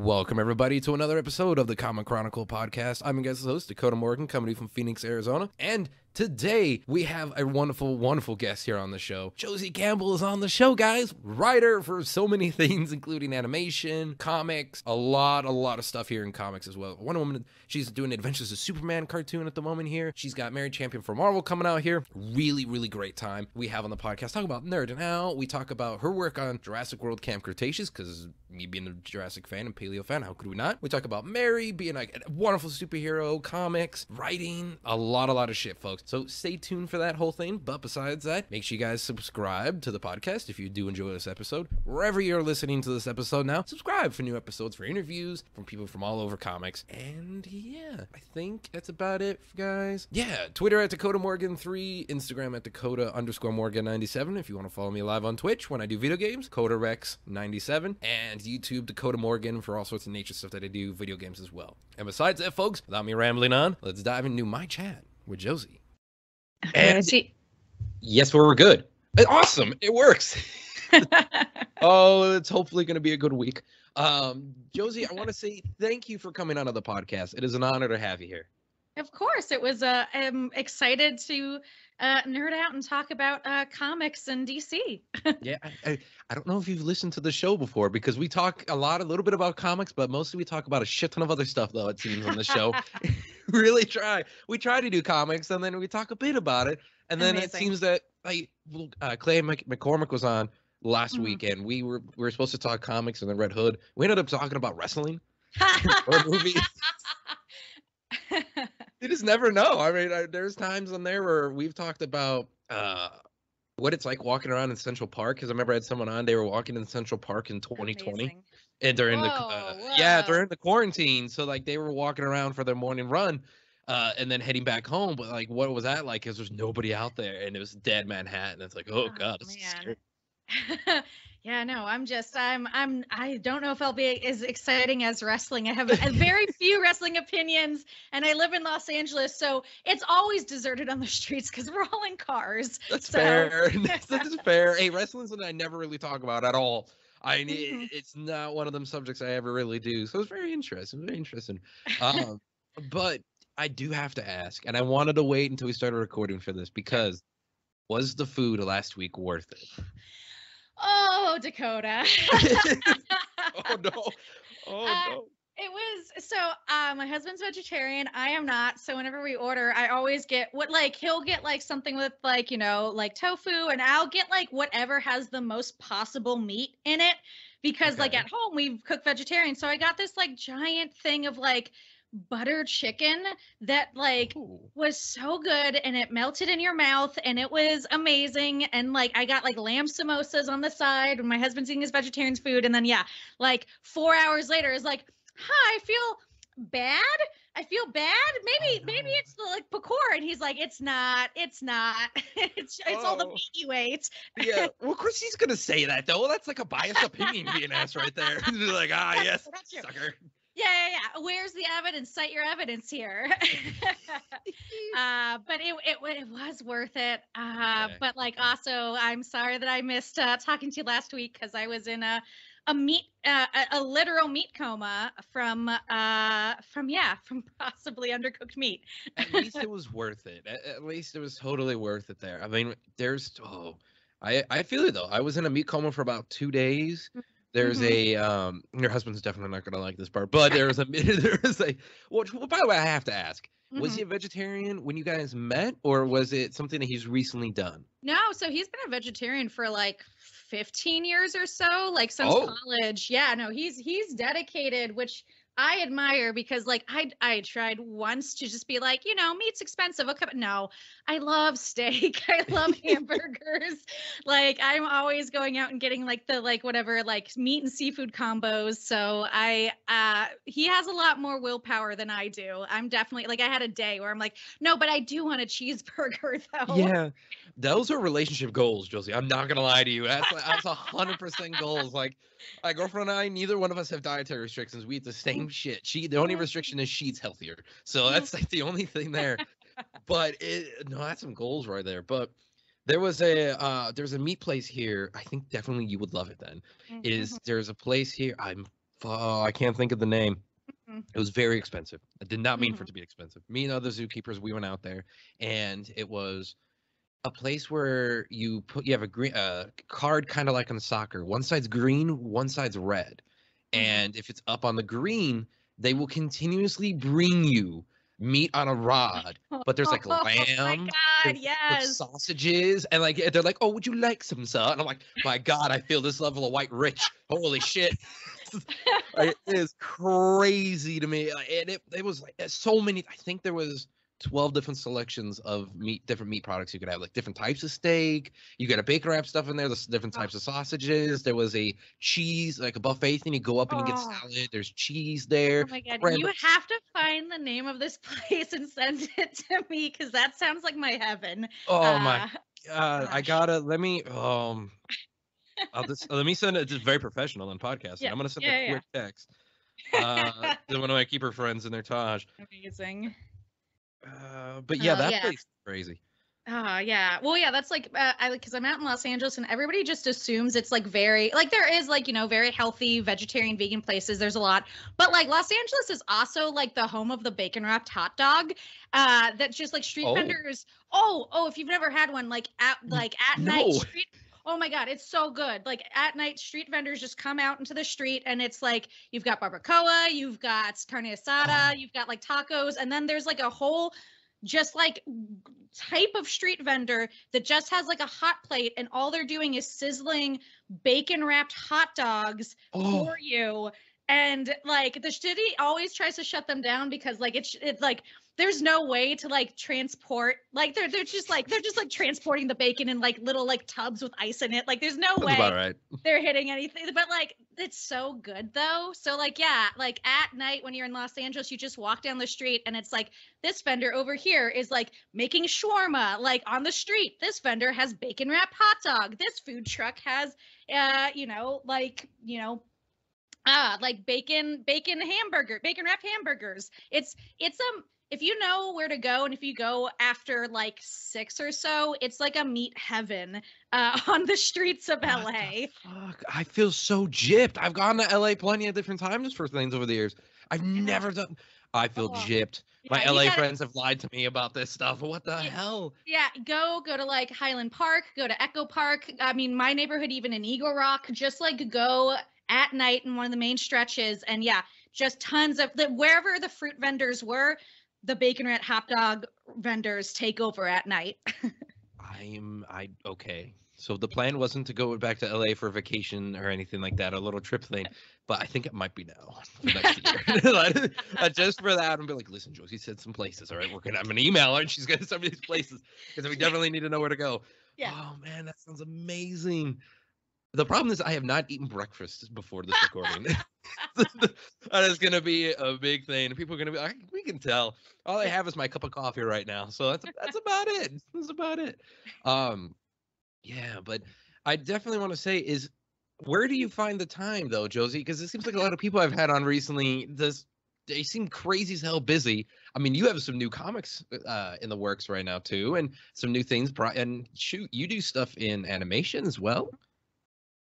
Welcome, everybody, to another episode of the Comic Chronicle podcast. I'm your guys' host, Dakota Morgan, coming to you from Phoenix, Arizona. And today, we have a wonderful, wonderful guest here on the show. Josie Campbell is on the show, guys. Writer for so many things, including animation, comics, a lot of stuff here in comics as well. One woman, she's doing Adventures of Superman cartoon at the moment here. She's got Mary Champion for Marvel coming out here. Really, really great time we have on the podcast. Talk about nerding out. We talk about her work on Jurassic World Camp Cretaceous, because me being a Jurassic fan and paleo fan, how could we not? We talk about Mary being like a wonderful superhero, comics, writing, a lot of shit, folks. So stay tuned for that whole thing. But besides that, make sure you guys subscribe to the podcast if you do enjoy this episode. Wherever you're listening to this episode now, subscribe for new episodes, for interviews from people from all over comics. And yeah, I think that's about it, guys. Yeah, Twitter at Dakota Morgan 3, Instagram at Dakota_Morgan97 if you want to follow me live on Twitch when I do video games, CodaRex97, and YouTube Dakota Morgan for all sorts of nature stuff that I do, video games as well. And besides that, folks, without me rambling on, let's dive into my chat with Josie. And yes, we're good. Awesome. It works. Oh, it's hopefully going to be a good week. Josie, I want to say thank you for coming onto the podcast. It is an honor to have you here. Of course. It was, I'm excited to nerd out and talk about comics and DC. Yeah, I don't know if you've listened to the show before, because we talk a little bit about comics, but mostly we talk about a shit ton of other stuff, though, it seems, on the show. Really try. We try to do comics, and then we talk a bit about it, and then It seems that Clay McCormick was on last weekend. We were supposed to talk comics and then Red Hood. We ended up talking about wrestling or movies. You just never know. I mean, there's times on there where we've talked about what it's like walking around in Central Park. Because I remember I had someone on. They were walking in Central Park in 2020, Amazing. and during during the quarantine. So like they were walking around for their morning run, and then heading back home. But like, what was that like? Because there's nobody out there, and it was dead Manhattan. It's like, oh god, this is scary. Yeah, no, I don't know if I'll be as exciting as wrestling. I have very few wrestling opinions, and I live in Los Angeles, so it's always deserted on the streets because we're all in cars. That's fair. That's fair. Hey, wrestling's something I never really talk about at all. It's not one of them subjects I ever really do. So it's very interesting. But I do have to ask, and I wanted to wait until we started recording for this, because was the food last week worth it? Oh, Dakota. Oh no. No. It was my husband's vegetarian. I am not. So whenever we order, I always get he'll get something with tofu, and I'll get whatever has the most possible meat in it, because at home we cook vegetarian. So I got this giant thing of butter chicken that was so good, and it melted in your mouth, and it was amazing. And I got lamb samosas on the side when my husband's eating his vegetarian food, and then 4 hours later is hi, I feel bad. Maybe it's the pakora, and he's it's not it's all the meat you ate. Yeah, well, of course he's gonna say that, though. That's a biased opinion being asked right there. Yes, sucker. Yeah. Where's the evidence? Cite your evidence here. But it was worth it. But also, I'm sorry that I missed talking to you last week, because I was in a literal meat coma from possibly undercooked meat. At least it was worth it. At least it was totally worth it there. I mean, I feel it, though. I was in a meat coma for about 2 days. There's your husband's definitely not gonna like this part, but well, by the way, I have to ask, was he a vegetarian when you guys met, or was it something that he's recently done? No, so he's been a vegetarian for 15 years or so, since college. Yeah, no, he's dedicated, which I admire, because I tried once to just be meat's expensive. Okay, no, I love steak. I love hamburgers. I'm always going out and getting the whatever meat and seafood combos. So he has a lot more willpower than I do. I'm definitely I had a day where I'm no, but I do want a cheeseburger though. Yeah, those are relationship goals, Josie. I'm not gonna lie to you. That's 100% goals. My girlfriend and I, neither one of us have dietary restrictions. We eat the same shit. The only restriction is she's healthier. So that's the only thing there. But that's some goals right there. But there's a meat place here. I think definitely you would love it then. There's a place here. Oh, I can't think of the name. Mhm. It was very expensive. I did not mean for Mhm. it to be expensive. Me and other zookeepers, we went out there, and it was a place where you have a green card, kind of like on soccer. One side's green, one side's red, Mhm. and if it's up on the green, they will continuously bring you meat on a rod. But there's like Oh my lamb, God, there's yes. sausages, and like they're like, "Oh, would you like some, sir?" And I'm like, "My God, I feel this level of white rich. Holy shit!" It is crazy to me, and it was like so many. I think there was 12 different selections of different meat products you could have, like different types of steak. You got a bacon wrap stuff in there. There's different Oh, types of sausages. There was a cheese, like a buffet thing. You go up and you get oh, salad. There's cheese there. oh my God. Bread. You have to find the name of this place and send it to me because that sounds like my heaven. Oh my Uh, God! I Gosh. gotta I'll just let me send it. Just very professional on podcasting. Yeah, I'm gonna send a yeah, quick text. yeah. To one of my keeper friends in their Taj. Amazing. But yeah, that Yeah. place is crazy. Yeah. Well, yeah, that's like because I'm out in Los Angeles and everybody just assumes it's like very like there is like, very healthy vegetarian vegan places. There's a lot. But like Los Angeles is also like the home of the bacon wrapped hot dog. That's just like street Oh vendors. Oh, if you've never had one at night no! street. Oh my God, it's so good. Like at night, street vendors just come out into the street and it's like you've got barbacoa, you've got carne asada, Oh, you've got like tacos, and then there's like a whole just like type of street vendor that just has like a hot plate and all they're doing is sizzling bacon wrapped hot dogs oh, for you. And like the city always tries to shut them down because like it's like there's no way to like transport like they're just like transporting the bacon in like little like tubs with ice in it. Like there's no that's way about right. they're hitting anything. But like it's so good though. So like yeah, like at night when you're in Los Angeles, you just walk down the street and it's like this vendor over here is like making shawarma like on the street. This vendor has bacon wrapped hot dog. This food truck has like bacon hamburger, bacon wrapped hamburgers. It's if you know where to go and if you go after like 6 or so, it's like a meat heaven on the streets of What the LA. fuck? I feel so gypped. I've gone to LA plenty of different times for things over the years. I've Yeah. never done. I feel Oh, gypped. My yeah, you LA got friends have lied to me about this stuff. What the it. hell? Yeah, go to like Highland Park, go to Echo Park. I mean, my neighborhood, even in Eagle Rock, just like go at night in one of the main stretches, and yeah, just tons of wherever the fruit vendors were, the bacon rat hot dog vendors take over at night. Okay. So the plan wasn't to go back to LA for a vacation or anything like that, a little trip thing, but I think it might be now for next year. Just for that, and be like, listen, Josie said some places. All right, I'm gonna email her and she's gonna send me these places because we definitely need to know where to go. Yeah. Oh man, that sounds amazing. The problem is I have not eaten breakfast before this recording. That is going to be a big thing. People are going to be like, we can tell. All I have is my cup of coffee right now. So that's about it. That's about it. Um, yeah, but I definitely want to say is where do you find the time though, Josie? Because it seems like a lot of people I've had on recently, they seem crazy as hell busy. I mean, you have some new comics in the works right now too, and some new things. And shoot, you do stuff in animation as well.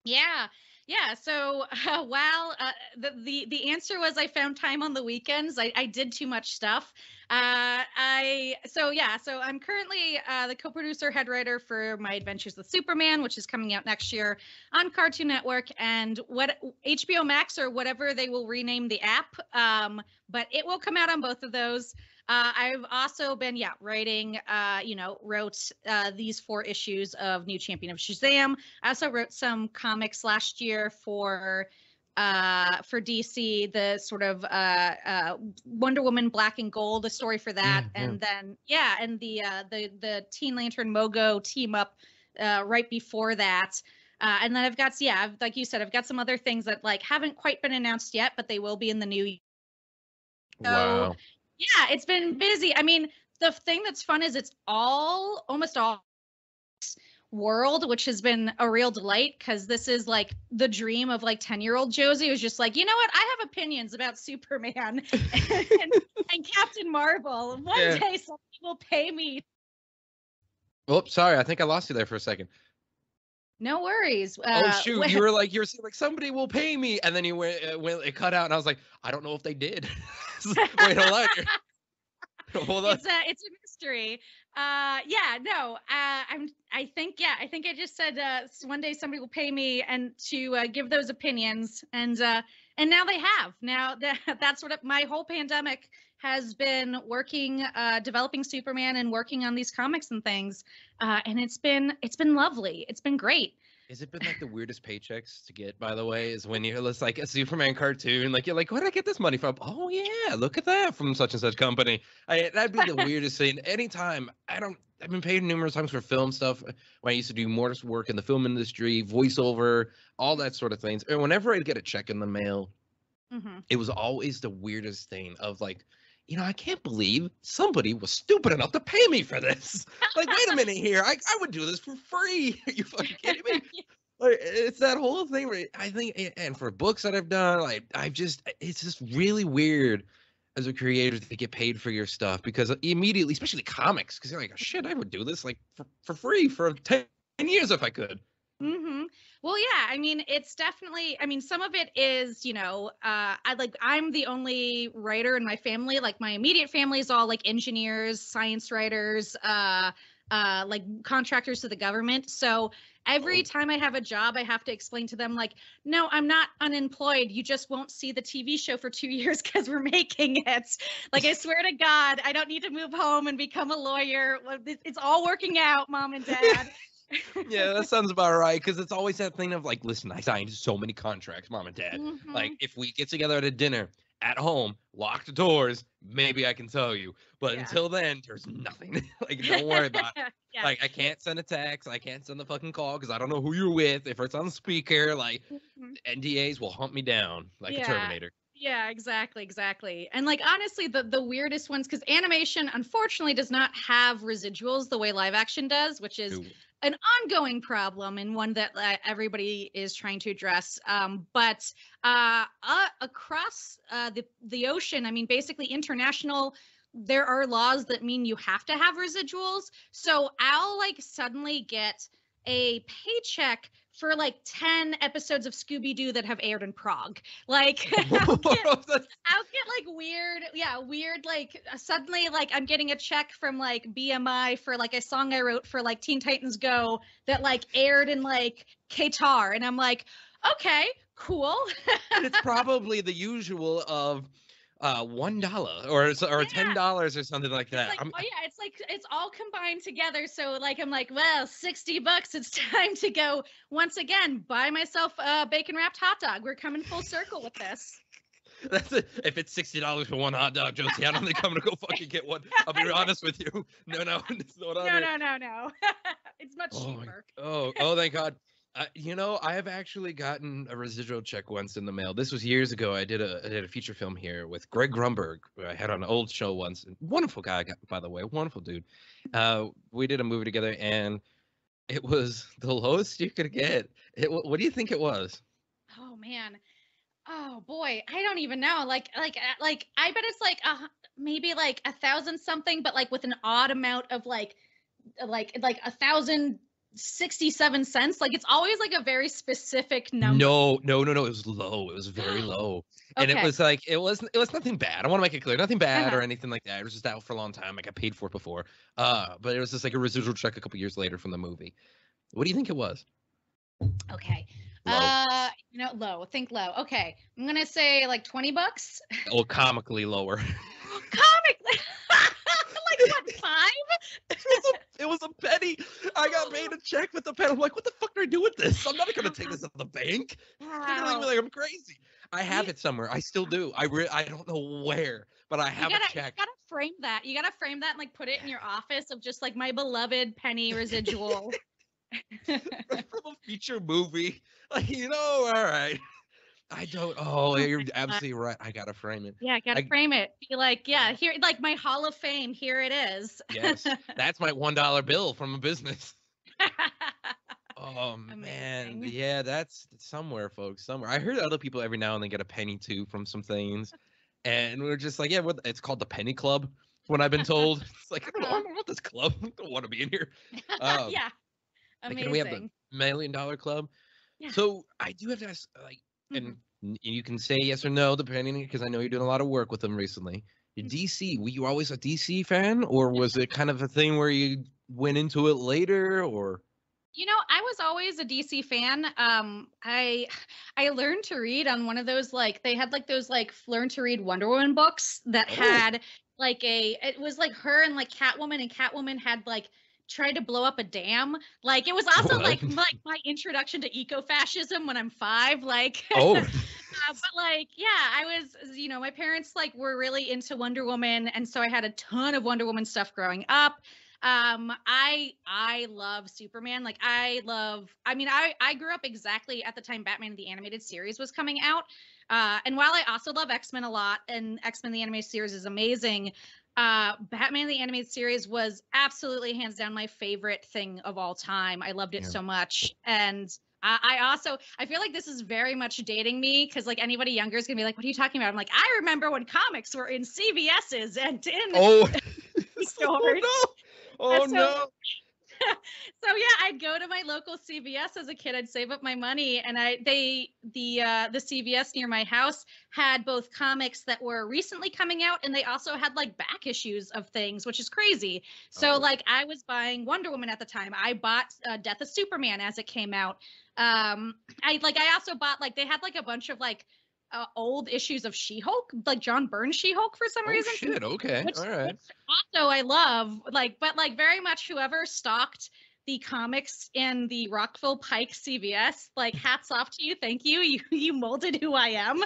Yeah. Yeah. So while the answer was I found time on the weekends. I did too much stuff. So I'm currently the co-producer head writer for My Adventures with Superman, which is coming out next year on Cartoon Network and what HBO Max or whatever they will rename the app. But it will come out on both of those. I've also been, writing, wrote these 4 issues of New Champion of Shazam. I also wrote some comics last year for DC, the sort of Wonder Woman Black and Gold, a story for that, and then and the Teen Lantern Mogo team up right before that. And then I've got like you said, I've got some other things that like haven't quite been announced yet, but they will be in the new year. So Wow. yeah, it's been busy. I mean, the thing that's fun is it's almost all world, which has been a real delight because this is like the dream of like 10-year-old Josie who's just like, you know what? I have opinions about Superman and Captain Marvel. One day somebody will pay me. Oh, sorry. I think I lost you there for a second. No worries. Oh shoot! You were saying like somebody will pay me, and then you went it cut out, and I was like, I don't know if they did. Wait, hold on. Hold on. It's a mystery. Yeah, no. I think I just said one day somebody will pay me and to give those opinions, and now they have. Now that's what my whole pandemic has been working, developing Superman and working on these comics and things, and it's been lovely. It's been great. Has it been like the weirdest paychecks to get, by the way, is when you're just like a Superman cartoon, like you're like, where did I get this money from? Oh yeah, look at that from such and such company. That'd be the weirdest thing. Anytime I've been paid numerous times for film stuff when I used to do more work in the film industry, voiceover, all that sort of things. And whenever I'd get a check in the mail, it was always the weirdest thing of like, I can't believe somebody was stupid enough to pay me for this. Like, wait a minute here. I would do this for free. Are you fucking kidding me? Like, it's that whole thing where I think, and for books that I've done, like, it's just really weird as a creator to get paid for your stuff because immediately, especially comics, because you're like, oh, shit, I would do this like for free for 10 years if I could. Well, yeah, I mean, it's definitely, I mean, some of it is, I'm the only writer in my family. Like my immediate family is all like engineers, science writers, like contractors to the government. So every time I have a job, I have to explain to them like, no, I'm not unemployed. You just won't see the TV show for 2 years because we're making it. Like, I swear to God, I don't need to move home and become a lawyer. It's all working out, Mom and Dad. Yeah, that sounds about right. Because it's always that thing of like, listen, I signed so many contracts, Mom and Dad. Like, if we get together at a dinner at home, lock the doors, maybe I can tell you. But until then, there's nothing. Like, don't worry about it. Like, I can't send a text. I can't send the fucking call because I don't know who you're with. If it's on speaker, like, NDAs will hunt me down like a Terminator. Yeah, exactly. And like, honestly, the weirdest ones, because animation, unfortunately, does not have residuals the way live action does, which is an ongoing problem and one that everybody is trying to address. But across the ocean, I mean, basically international, there are laws that mean you have to have residuals. So I'll like suddenly get a paycheck for like 10 episodes of Scooby-Doo that have aired in Prague. Like I'll get like weird, like suddenly like I'm getting a check from like BMI for like a song I wrote for like Teen Titans Go that like aired in like Qatar. And I'm like, okay, cool. And it's probably the usual of $1 or $10 or something like that. Like, it's like it's all combined together. So like I'm like, well, $60. It's time to go once again buy myself a bacon wrapped hot dog. We're coming full circle with this. That's it. If it's $60 for one hot dog, Josie, I don't think I'm gonna go fucking get one. I'll be honest with you. No. It's not on No. It's much cheaper. Oh, thank God. I have actually gotten a residual check once in the mail. This was years ago. I did a feature film here with Greg Grunberg, who I had on an old show once. Wonderful guy, by the way, wonderful dude. We did a movie together, and it was the lowest you could get. What do you think it was? Oh man, oh boy, I don't even know. Like I bet it's like maybe like 1,000 something, but like with an odd amount of like 1,067 cents. Like it's always like a very specific number. No. It was low. It was very low. And it was like it was nothing bad. I want to make it clear. Nothing bad or anything like that. It was just out for a long time. I got paid for it before. But it was just like a residual check a couple years later from the movie. What do you think it was? Okay. Low. Low. Think low. Okay. I'm gonna say like $20. Oh, comically lower. Comically. Like what, 5? It was a penny. I got paid a check with the pen. I'm like, what the fuck do I do with this? I'm not gonna take this at the bank. Wow. They're gonna think I'm crazy. I have it somewhere. I still do. I don't know where, but I have a check. You gotta frame that. You gotta frame that and like put it in your office of just like my beloved penny residual. From a feature movie. Like, all right. I don't. Oh, you're absolutely right. I gotta frame it. Yeah, gotta frame it. Be like, yeah, here, like my Hall of Fame. Here it is. Yes, that's my $1 bill from a business. Oh man, yeah, that's somewhere, folks. Somewhere. I heard other people every now and then get a penny too from some things, and we're just like, yeah, it's called the Penny Club. When I've been told, it's like I don't want this club. I don't want to be in here. Yeah. Like, and we have the Amazing. $1 Million Club. Yeah. So I do have to ask, like, Mhm. and you can say yes or no, depending, because I know you're doing a lot of work with them recently. DC, were you always a DC fan, or was it kind of a thing where you went into it later, or? I was always a DC fan. I learned to read on one of those, like, they had like those like learn to read Wonder Woman books that Oh, had like it was like her and like Catwoman, and Catwoman had like tried to blow up a dam. Like, it was also what? like my introduction to eco-fascism when I'm 5. Like, Oh, but like, yeah, I was, my parents like were really into Wonder Woman, and so I had a ton of Wonder Woman stuff growing up. I love Superman. Like, I grew up exactly at the time Batman the Animated Series was coming out. And while I also love X-Men a lot, and X-Men the Animated Series is amazing, Batman the Animated Series was absolutely hands down my favorite thing of all time. I loved it yeah. so much. And I feel like this is very much dating me, because like anybody younger is gonna be like, what are you talking about? I'm like, I remember when comics were in CVS's and in Oh, stores. oh no. Oh So no. so yeah, I'd go to my local CVS as a kid. I'd save up my money, and the CVS near my house had both comics that were recently coming out, and they also had like back issues of things, which is crazy. So Oh. like, I was buying Wonder Woman at the time. I bought Death of Superman as it came out. I also bought, like, they had like a bunch of like old issues of She-Hulk, like John Byrne's She-Hulk for some Oh reason, shit. Okay. which All right. also I love. Like, but like, very much whoever stocked the comics in the Rockville Pike CVS, like, hats off to you. Thank you. You molded who I am.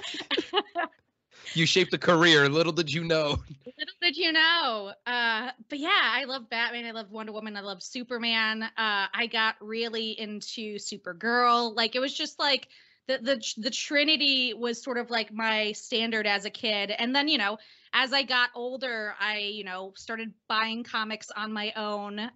You shaped a career. Little did you know. Little did you know. But yeah, I love Batman. I love Wonder Woman. I love Superman. I got really into Supergirl. Like, it was just like the Trinity was sort of like my standard as a kid. And then, as I got older, I, started buying comics on my own,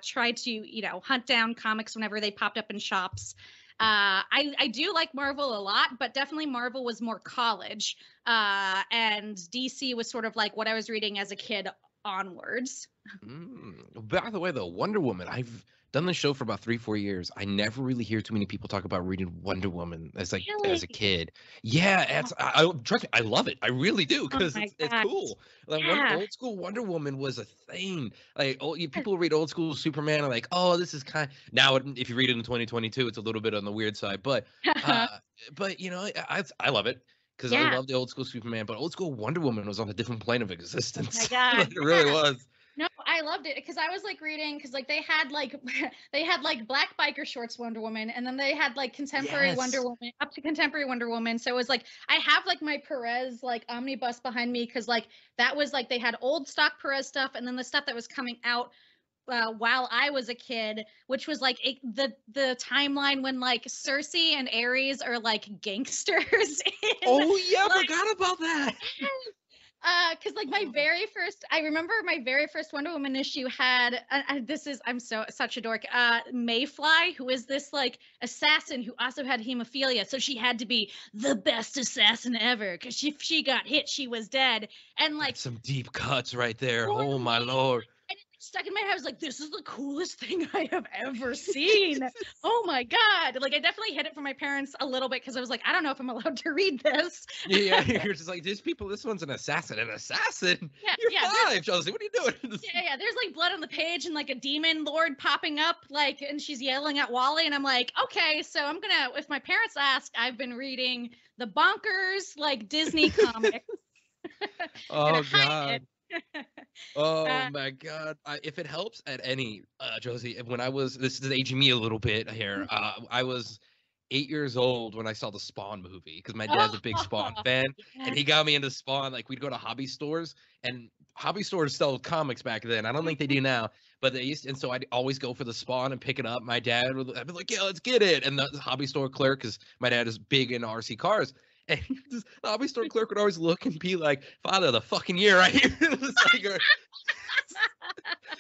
tried to, hunt down comics whenever they popped up in shops. I do like Marvel a lot, but definitely Marvel was more college. And DC was sort of like what I was reading as a kid onwards. By the way, though, Wonder Woman, I've done the show for about 3-4 years. I never really hear too many people talk about reading Wonder Woman as Really? a kid. Yeah, I trust me, I love it. I really do, Oh because my it's God. cool. Like, Yeah. old school Wonder Woman was a thing. Like, people read old school Superman are like, oh, this is kind. Now, if you read it in 2022, it's a little bit on the weird side, but uh, I love it. Because I Yeah. love the old school Superman, but old school Wonder Woman was on a different plane of Oh existence. my God. It really Yeah. was. No, I loved it, because I was like reading, because like they had like they had like black biker shorts Wonder Woman, and then they had like contemporary Wonder Yes. Woman, up to contemporary Wonder Woman. So it was like, I have like my Perez like omnibus behind me, because like that was like, they had old stock Perez stuff, and then the stuff that was coming out while I was a kid, which was like the timeline when like Cersei and Ares are like gangsters in, Oh yeah, I like, forgot about that. because like I remember my very first Wonder Woman issue had I'm such a dork, Mayfly, who is this like assassin who also had hemophilia, so she had to be the best assassin ever, because if she got hit, she was dead. And like, That's some deep cuts right there. Oh totally, my lord. and it stuck in my head. I was like, this is the coolest thing I have ever seen. Oh my God. Like, I definitely hid it from my parents a little bit, because I was like, I don't know if I'm allowed to read this. Yeah, you're just like, these people, this one's an assassin. An assassin? Yeah, You're yeah, 5, Josie. What are you doing? yeah. There's like blood on the page, and like a demon lord popping up, like, and she's yelling at Wally. And I'm like, okay, so I'm gonna, if my parents ask, I've been reading the bonkers, like, Disney comics. Oh Gonna hide God. it. Oh my God. If it helps at any, Josie, when I was, this is aging me a little bit here. I was 8 years old when I saw the Spawn movie, because my dad's a big Spawn fan, and he got me into Spawn. Like, we'd go to hobby stores, and hobby stores sell comics back then. I don't think they do now, but they used to, and so I'd always go for the Spawn and pick it up. My dad would, I'd be like, yeah, let's get it. And the hobby store clerk, because my dad is big in RC cars, and the hobby store clerk would always look and be like, Father, the fucking year right here.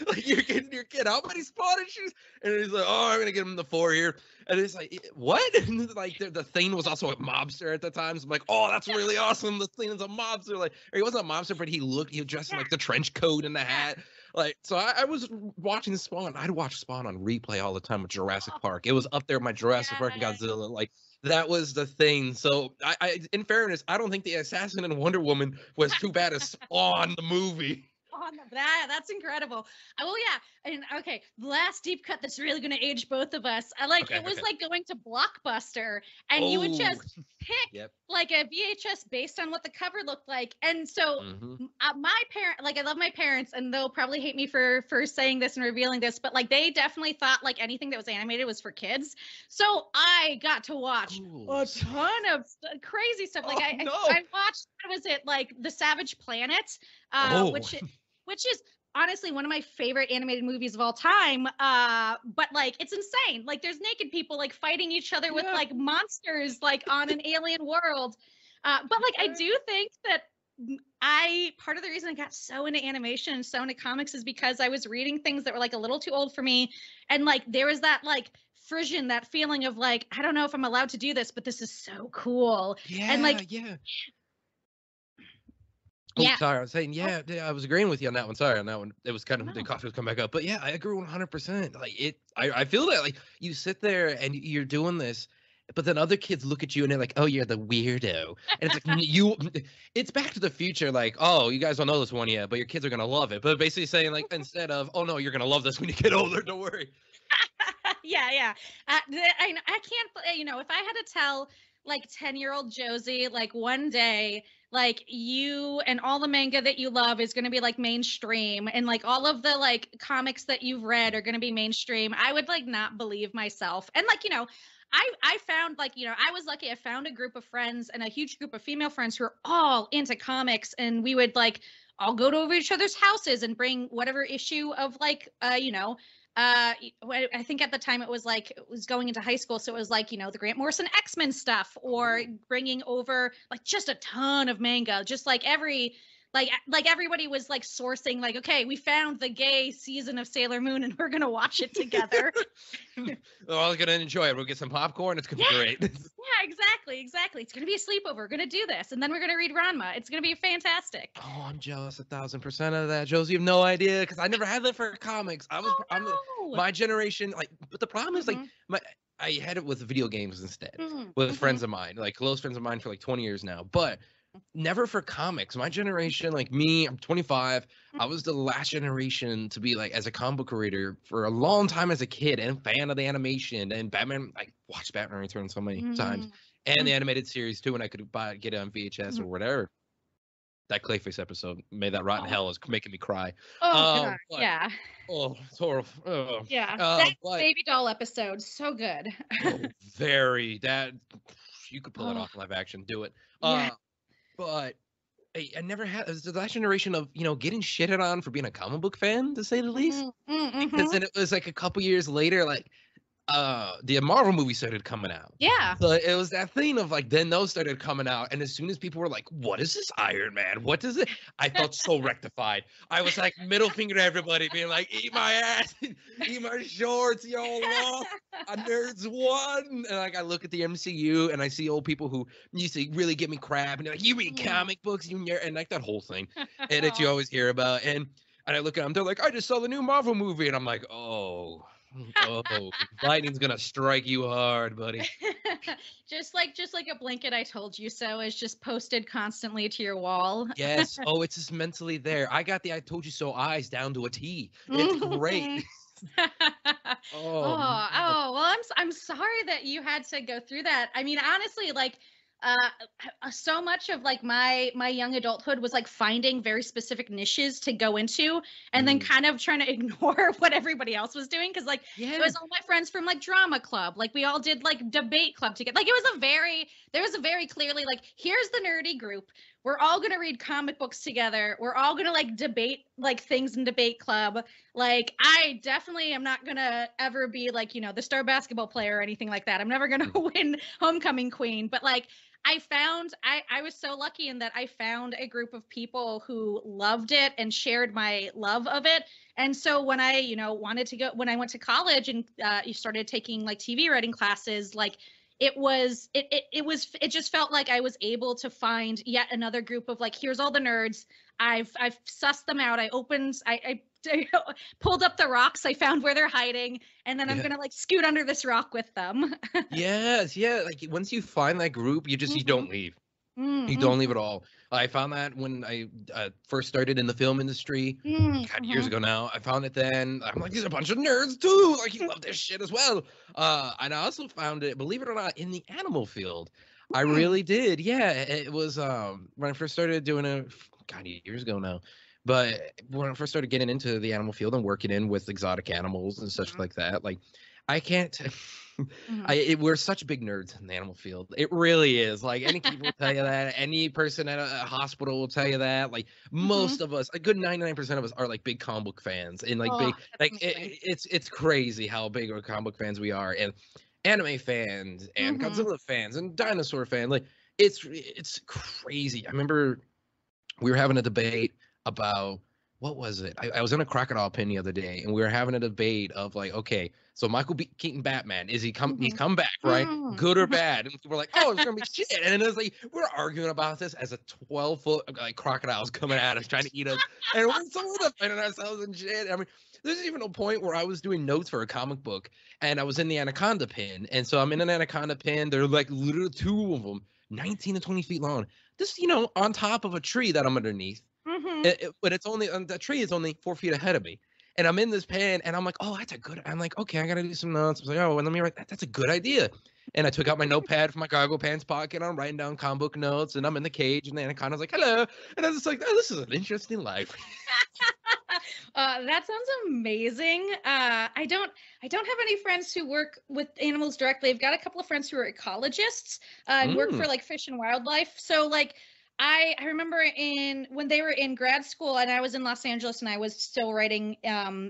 Like, you're getting your kid how many Spawn issues? And he's like, oh, I'm gonna get him the 4 here. And it's like, what? And like, the Thane was also a mobster at the time. So I'm like, oh, that's really awesome. The Thane is a mobster. Like, or he wasn't a mobster, but he was dressed in like the trench coat and the hat. Like, so I was watching Spawn. I'd watch Spawn on replay all the time with Jurassic Park. It was up there with my Jurassic Park and Yeah. Godzilla. Like, that was the thing. So, in fairness, I don't think the Assassin and Wonder Woman was too bad as Spawn the movie. That's incredible. Well, yeah, and okay, last deep cut that's really going to age both of us. It was like going to Blockbuster, and you would just pick like a VHS based on what the cover looked like. And so my parent, like, I love my parents, and they'll probably hate me for saying this and revealing this, but like they definitely thought like anything that was animated was for kids. So I got to watch a ton of crazy stuff. Like I watched, what was it, like The Savage Planet, which is honestly one of my favorite animated movies of all time. But like, it's insane. Like, there's naked people like fighting each other with like monsters, like on an alien world. But like, I do think that part of the reason I got so into animation and so into comics is because I was reading things that were like a little too old for me. And like, there was that like frisson, that feeling of like, I don't know if I'm allowed to do this, but this is so cool. And like, Sorry, I was saying, I was agreeing with you on that one. Sorry, on that one. It was kind of the coffee was coming back up, but yeah, I agree 100%. Like I feel that like you sit there and you're doing this, but then other kids look at you and they're like, "Oh, you're the weirdo," and it's like it's Back to the Future. Like, "Oh, you guys don't know this one yet, but your kids are gonna love it." But basically saying like, instead of, "Oh no, you're gonna love this when you get older. Don't worry." Yeah. I can't. If I had to tell like 10-year-old Josie, like one day, like you and all the manga that you love is going to be like mainstream, and like all of the like comics that you've read are going to be mainstream, I would like not believe myself. And like, I found like, I was lucky. I found a group of friends and a huge group of female friends who are all into comics, and we would like all go to over each other's houses and bring whatever issue of like, I think at the time it was going into high school. So it was like, the Grant Morrison X-Men stuff, or bringing over like just a ton of manga, just like everybody was like sourcing, like, okay, we found the gay season of Sailor Moon and we're going to watch it together. We're all going to enjoy it. We'll get some popcorn. It's going to be great. Yeah, exactly. It's going to be a sleepover. We're going to do this. And then we're going to read Ranma. It's going to be fantastic. Oh, I'm jealous 1,000% of that, Josie. You have no idea, because I never had that for comics. My generation, like, but the problem is like I had it with video games instead, with friends of mine, like close friends of mine for like 20 years now, but never for comics. My generation, like me, I'm 25. I was the last generation to be like, as a comic book reader for a long time as a kid, and fan of the animation and Batman. I watched Batman Returns so many times, and the animated series too, when I could get it on VHS or whatever. That Clayface episode, May That Rot in Hell, is making me cry. Oh, God. Yeah. Oh, it's horrible. Oh. Yeah. That baby doll episode, so good. That you could pull it off live action, do it. But I never had, it was the last generation of, getting shitted on for being a comic book fan, to say the least. Because then it was like a couple years later, like, the Marvel movie started coming out. Yeah. So it was that thing of like, then those started coming out. And as soon as people were like, what is this Iron Man? What is it? I felt so rectified. I was like, middle finger to everybody, being like, eat my ass, eat my shorts, y'all lost. A nerds won. And like, I look at the MCU and I see old people who used to really give me crap. And they're like, you read comic books, and like that whole thing. And that you always hear about. And I look at them, they're like, I just saw the new Marvel movie. And I'm like, oh, lightning's gonna strike you hard, buddy. just like a blanket I told you so is just posted constantly to your wall. Yes. Oh, it's just mentally there. I got the I told you so eyes down to a T. It's great. Well, I'm sorry that you had to go through that. I mean, honestly, like so much of like my young adulthood was like finding very specific niches to go into, and then kind of trying to ignore what everybody else was doing, because like it was all my friends from like drama club, like we all did like debate club together. Like there was a very clearly like, here's the nerdy group, we're all gonna read comic books together, we're all gonna like debate like things in debate club. Like, I definitely am not gonna ever be like, the star basketball player or anything like that. I'm never gonna win homecoming queen, but like I was so lucky in that I found a group of people who loved it and shared my love of it. And so when I, when I went to college and you started taking like TV writing classes, like it just felt like I was able to find yet another group of like, here's all the nerds. I've sussed them out. I pulled up the rocks. I found where they're hiding, and then I'm Yeah. gonna like scoot under this rock with them. Yes, yeah. Like once you find that group, you Mhm. don't leave. You Mm-hmm. don't leave at all. I found that when I first started in the film industry, God, years ago now. I found it then. I'm like, these are a bunch of nerds too. Like, you love this shit as well. And I also found it, believe it or not, in the animal field. I really did. Yeah, it was when I first started doing it, God, years ago now. But when I first started getting into the animal field and working in with exotic animals and such like that, like I can't. We're such big nerds in the animal field. It really is. Like any keeper will tell you that. Any person at a hospital will tell you that. Like most of us, a good 99% of us are like big comic book fans, and like Oh, big, that's like amazing. it's crazy how big of comic book fans we are, and anime fans, and Godzilla fans, and dinosaur fans. Like it's crazy. I remember we were having a debate about what was it? I was in a crocodile pin the other day, and we were having a debate of like, okay, so Keaton Batman, is he he's come back, right? Good or bad? And people were like, oh, it's gonna be shit. And it's like we're arguing about this as a 12-foot like crocodile's coming at us, trying to eat us, and we're so defending ourselves and shit. I mean, there's even a point where I was doing notes for a comic book, and I was in the anaconda pin, and so I'm in an anaconda pin. They're like literally two of them, 19 to 20 feet long. This, on top of a tree that I'm underneath. But it's only the tree is only 4 feet ahead of me, and I'm in this pen, and I'm like, oh, that's a good. I'm like, okay, I gotta do some notes. I was like, oh, well, let me write that. That's a good idea. And I took out my notepad from my cargo pants pocket. And I'm writing down comic book notes, and I'm in the cage, and the anaconda's like, hello, and I was just like, oh, this is an interesting life. That sounds amazing. I don't have any friends who work with animals directly. I've got a couple of friends who are ecologists, work for like fish and wildlife. So like I remember when they were in grad school and I was in Los Angeles and I was still writing,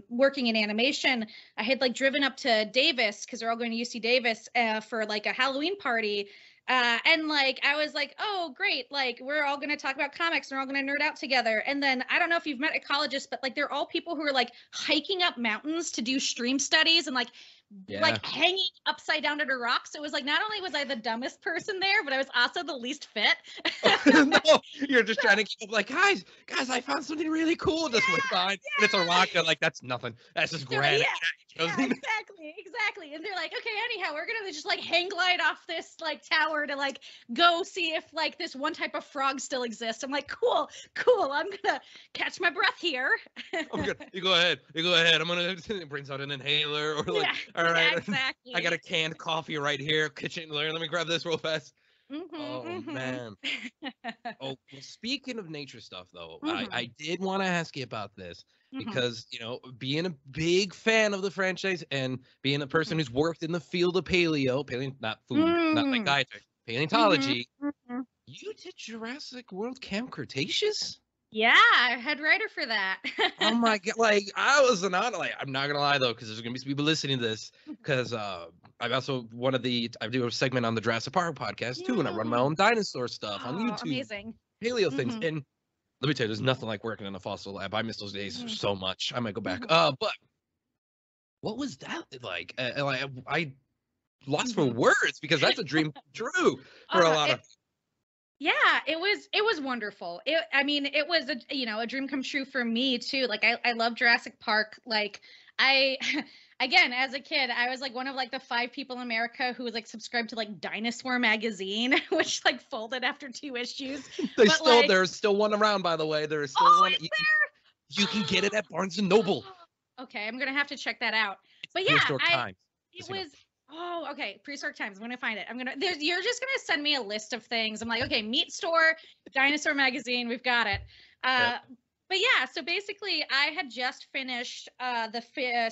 working in animation. I had like driven up to Davis because they're all going to UC Davis for like a Halloween party. And like I was like, oh great, like we're all gonna talk about comics and we're all gonna nerd out together. And then I don't know if you've met ecologists, but like they're all people who are like hiking up mountains to do stream studies and like hanging upside down under rocks. It was like not only was I the dumbest person there, but I was also the least fit. No, you're just trying to keep up, like, guys, I found something really cool this way behind. And it's a rock. They're like, that's nothing. That's just granite. Exactly. And they're like, okay, anyhow, we're gonna just like hang glide off this like tower to like go see if like this one type of frog still exists. I'm like, cool. I'm gonna catch my breath here. You go ahead. I'm gonna brings out an inhaler or like, all right, exactly. I got a canned coffee right here, kitchen. Let me grab this real fast. Man. Oh, well, speaking of nature stuff, though, I did want to ask you about this because, being a big fan of the franchise and being a person who's worked in the field of paleo, not food, not like dietary, paleontology, you did Jurassic World Camp Cretaceous? Yeah, head writer for that. Oh my God. Like, I was not like, I'm not going to lie, though, because there's going to be some people listening to this because I'm also I do a segment on the Jurassic Park podcast, too, and I run my own dinosaur stuff on YouTube. Amazing. Paleo things. And let me tell you, there's nothing like working in a fossil lab. I miss those days so much. I might go back. But what was that like? I lost for words because that's a dream true for a lot of. Yeah, it was wonderful. It was a dream come true for me too. Like I love Jurassic Park. Like again, as a kid, I was like one of like the 5 people in America who was like subscribed to like Dinosaur magazine, which like folded after 2 issues. There's still one around, by the way. There is still one. You can get it at Barnes and Noble. Okay, I'm gonna have to check that out. But it was. Oh, okay. Prehistoric Times. I'm gonna find it. You're just gonna send me a list of things. I'm like, okay, meat store, Dinosaur magazine. We've got it. But yeah, so basically, I had just finished the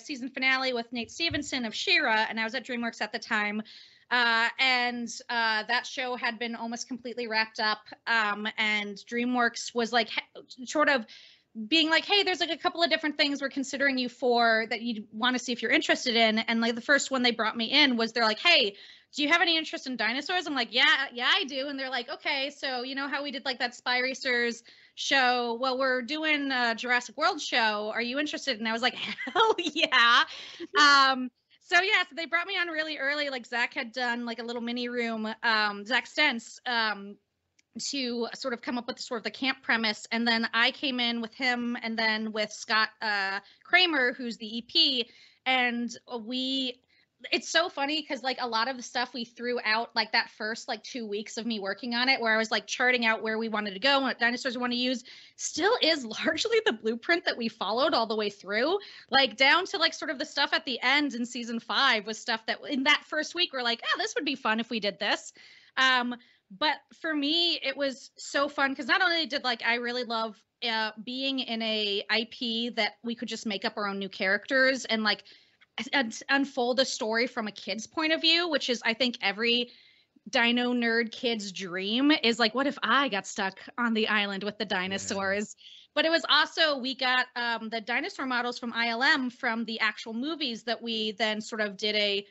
season finale with Nate Stevenson of She-Ra, and I was at DreamWorks at the time. And that show had been almost completely wrapped up. And DreamWorks was like sort of being like, hey, there's like a couple of different things we're considering you for that you want to see if you're interested in. And like the first one they brought me in was they're like, hey, do you have any interest in dinosaurs? I'm like, yeah, I do. And they're like, okay, so you know how we did like that Spy Racers show? Well, we're doing a Jurassic World show. Are you interested? And I was like, hell yeah. So they brought me on really early. Like Zach had done like a little mini room. Zach Stentz to sort of come up with sort of the camp premise. And then I came in with him and then with Scott Kramer, who's the EP. And it's so funny because like a lot of the stuff we threw out like that first like 2 weeks of me working on it, where I was like charting out where we wanted to go and what dinosaurs we want to use, still is largely the blueprint that we followed all the way through, like down to like sort of the stuff at the end in season 5 was stuff that in that first week we're like, oh, this would be fun if we did this. But for me, it was so fun because not only did like I really love being in a IP that we could just make up our own new characters and like unfold a story from a kid's point of view, which is I think every dino nerd kid's dream is like, what if I got stuck on the island with the dinosaurs? Yeah. But it was also, we got the dinosaur models from ILM from the actual movies that we then sort of did a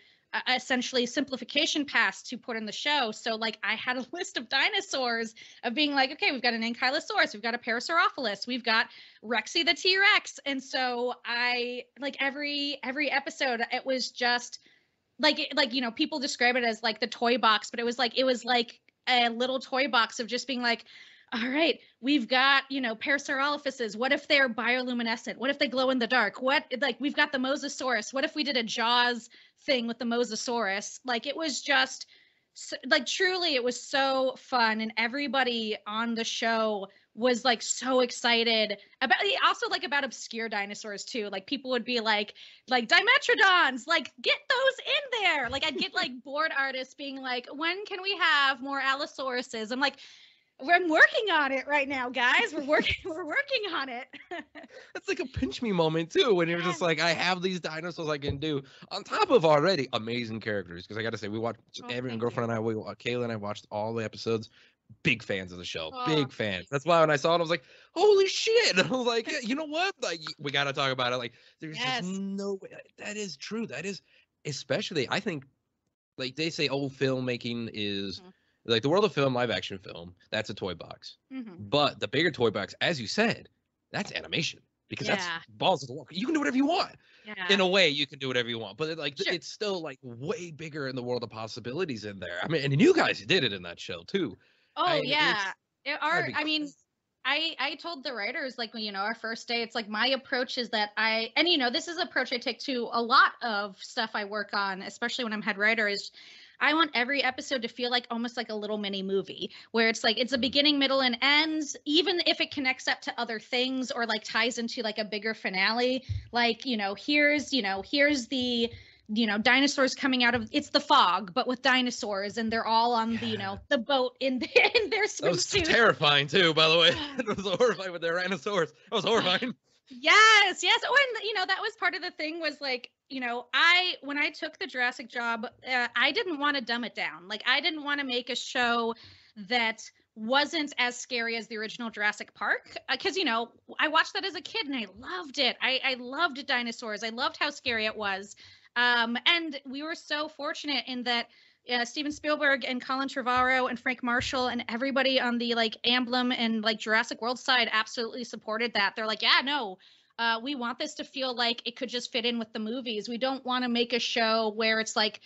essentially simplification pass to put in the show. So like I had a list of dinosaurs of being like, okay, we've got an Ankylosaurus, we've got a Parasaurolophus, we've got Rexy the T-Rex. And so I like every episode, it was just like you know, people describe it as like the toy box, but it was like a little toy box of just being like, all right, we've got, you know, Parasaurolophuses. What if they're bioluminescent? What if they glow in the dark? What, like, we've got the Mosasaurus. What if we did a Jaws thing with the Mosasaurus? Like, it was just, like, truly, it was so fun. And everybody on the show was, like, so excited about, also, like, about obscure dinosaurs, too. Like, people would be like Dimetrodons, like, get those in there. Like, I'd get, like, board artists being like, when can we have more Allosauruses? I'm like, I'm working on it right now, guys. We're working on it. That's like a pinch me moment too, when you're just like, I have these dinosaurs I can do on top of already amazing characters. Because I got to say, we watched Evan, girlfriend, and I, Kayla and I watched all the episodes. Big fans of the show. Big fans. That's why when I saw it, I was like, holy shit. I was like, yeah, you know what? Like, we got to talk about it. Like, there's just no way. That is true. That is, especially, I think, like they say, old filmmaking is. Mm-hmm. Like the world of film, live action film, that's a toy box. Mm-hmm. But the bigger toy box, as you said, that's animation because that's balls of the wall. You can do whatever you want. Yeah. In a way, you can do whatever you want, but it's still like way bigger in the world of possibilities in there. I mean, and you guys did it in that show too. Oh I mean, I told the writers, like, you know, our first day, it's like my approach is that and you know, this is an approach I take to a lot of stuff I work on, especially when I'm head writer, is I want every episode to feel like almost like a little mini movie where it's like it's a beginning, middle, and ends, even if it connects up to other things or like ties into like a bigger finale. Like, you know, here's the, you know, dinosaurs coming out of, it's the fog, but with dinosaurs, and they're all on the, you know, the boat in their swimsuits. That was terrifying too, by the way. It was horrifying with their Tyrannosaurus. That was horrifying. Yes. Oh, and you know, that was part of the thing was like, you know, when I took the Jurassic job, I didn't want to dumb it down. Like, I didn't want to make a show that wasn't as scary as the original Jurassic Park. Because, you know, I watched that as a kid and I loved it. I loved dinosaurs. I loved how scary it was. And we were so fortunate in that Steven Spielberg and Colin Trevorrow and Frank Marshall and everybody on the like Amblin and like Jurassic World side absolutely supported that. They're like, yeah, no, we want this to feel like it could just fit in with the movies. We don't want to make a show where it's like,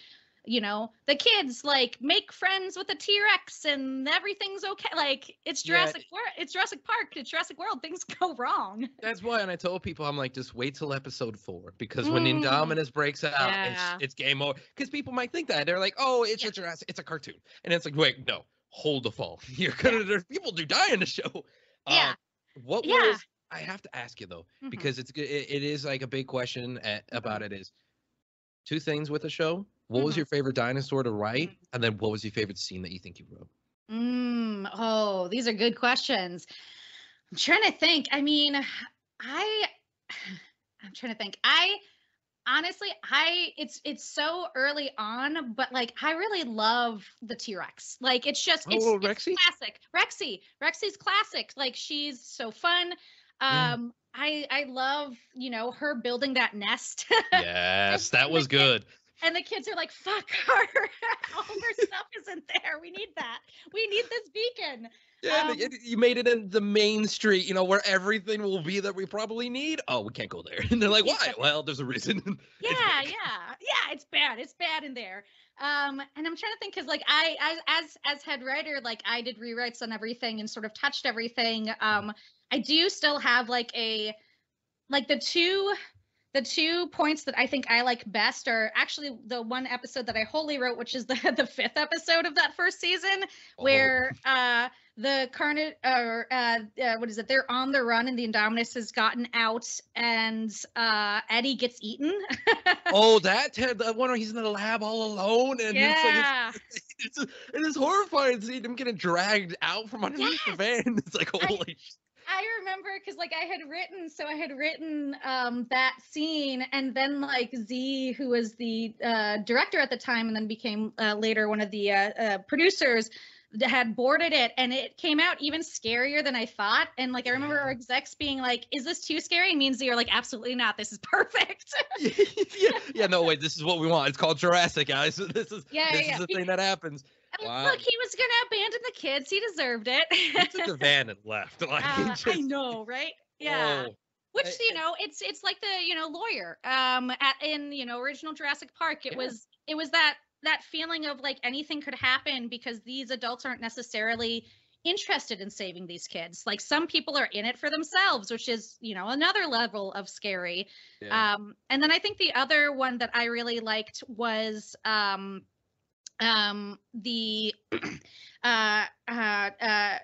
you know, the kids like make friends with a T-Rex and everything's okay. Like it's Jurassic it's Jurassic Park, it's Jurassic World. Things go wrong. That's why, and I told people, I'm like, just wait till episode 4 because when Indominus breaks out, it's game over. Because people might think that they're like, oh, it's a Jurassic, it's a cartoon, and it's like, wait, no, hold the phone. You're gonna, there's people do die in the show. What was? I have to ask you though, because it is like a big question about it is 2 things with the show. What was your favorite dinosaur to write? And then what was your favorite scene that you think you wrote? Oh, these are good questions. I'm trying to think. I mean, I'm trying to think. Honestly, it's so early on, but like, I really love the T-Rex. Like, it's just, it's classic. Rexy's classic. Like, she's so fun. I love, you know, her building that nest. Yes, that was good. And the kids are like, fuck her. All of our stuff isn't there. We need that. We need this beacon. Yeah, you made it in the main street, you know, where everything will be that we probably need. Oh, we can't go there. And they're like, why? Well, there's a reason. Yeah, it's bad. It's bad in there. And I'm trying to think because like I as head writer, like I did rewrites on everything and sort of touched everything. I do still have like the two points that I think I like best are actually the one episode that I wholly wrote, which is the 5th episode of that first season, where the Carnage what is it? They're on the run and the Indominus has gotten out and Eddie gets eaten. Oh, that one where he's in the lab all alone, and it is horrifying to see him getting dragged out from underneath the van. It's like holy. I remember because like I had written that scene, and then like Z, who was the director at the time and then became later one of the producers, had boarded it, and it came out even scarier than I thought. And like I remember our execs being like, "Is this too scary?" And me and Z are like, "Absolutely not. This is perfect." No, wait, this is what we want. It's called Jurassic, guys. This is the thing that happens. Wow. Look, he was gonna abandon the kids. He deserved it. He took the van and left. Like, I know, right? Yeah. Oh. Which it's like the lawyer in original Jurassic Park. It was that feeling of like anything could happen because these adults aren't necessarily interested in saving these kids. Like some people are in it for themselves, which is another level of scary. Yeah. And then I think the other one that I really liked was the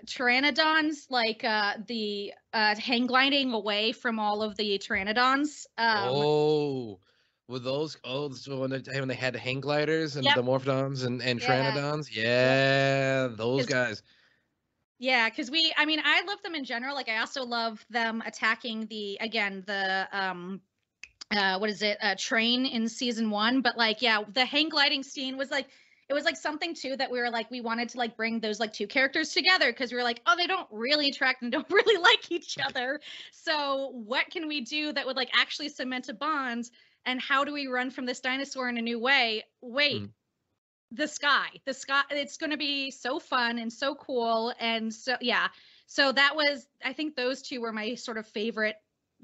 pteranodons, like the hang gliding away from all of the pteranodons. Were those so when they had the hang gliders and the morphodons and pteranodons? Yeah, those guys. Yeah, because I love them in general. Like I also love them attacking the train in season 1. But like, the hang gliding scene was like, it was like something too that we were like, we wanted to like bring those like two characters together because we were like, oh, they don't really interact and don't really like each other. So what can we do that would like actually cement a bond? And how do we run from this dinosaur in a new way? Wait, the sky, it's going to be so fun and so cool. And so, so that was, I think those two were my sort of favorite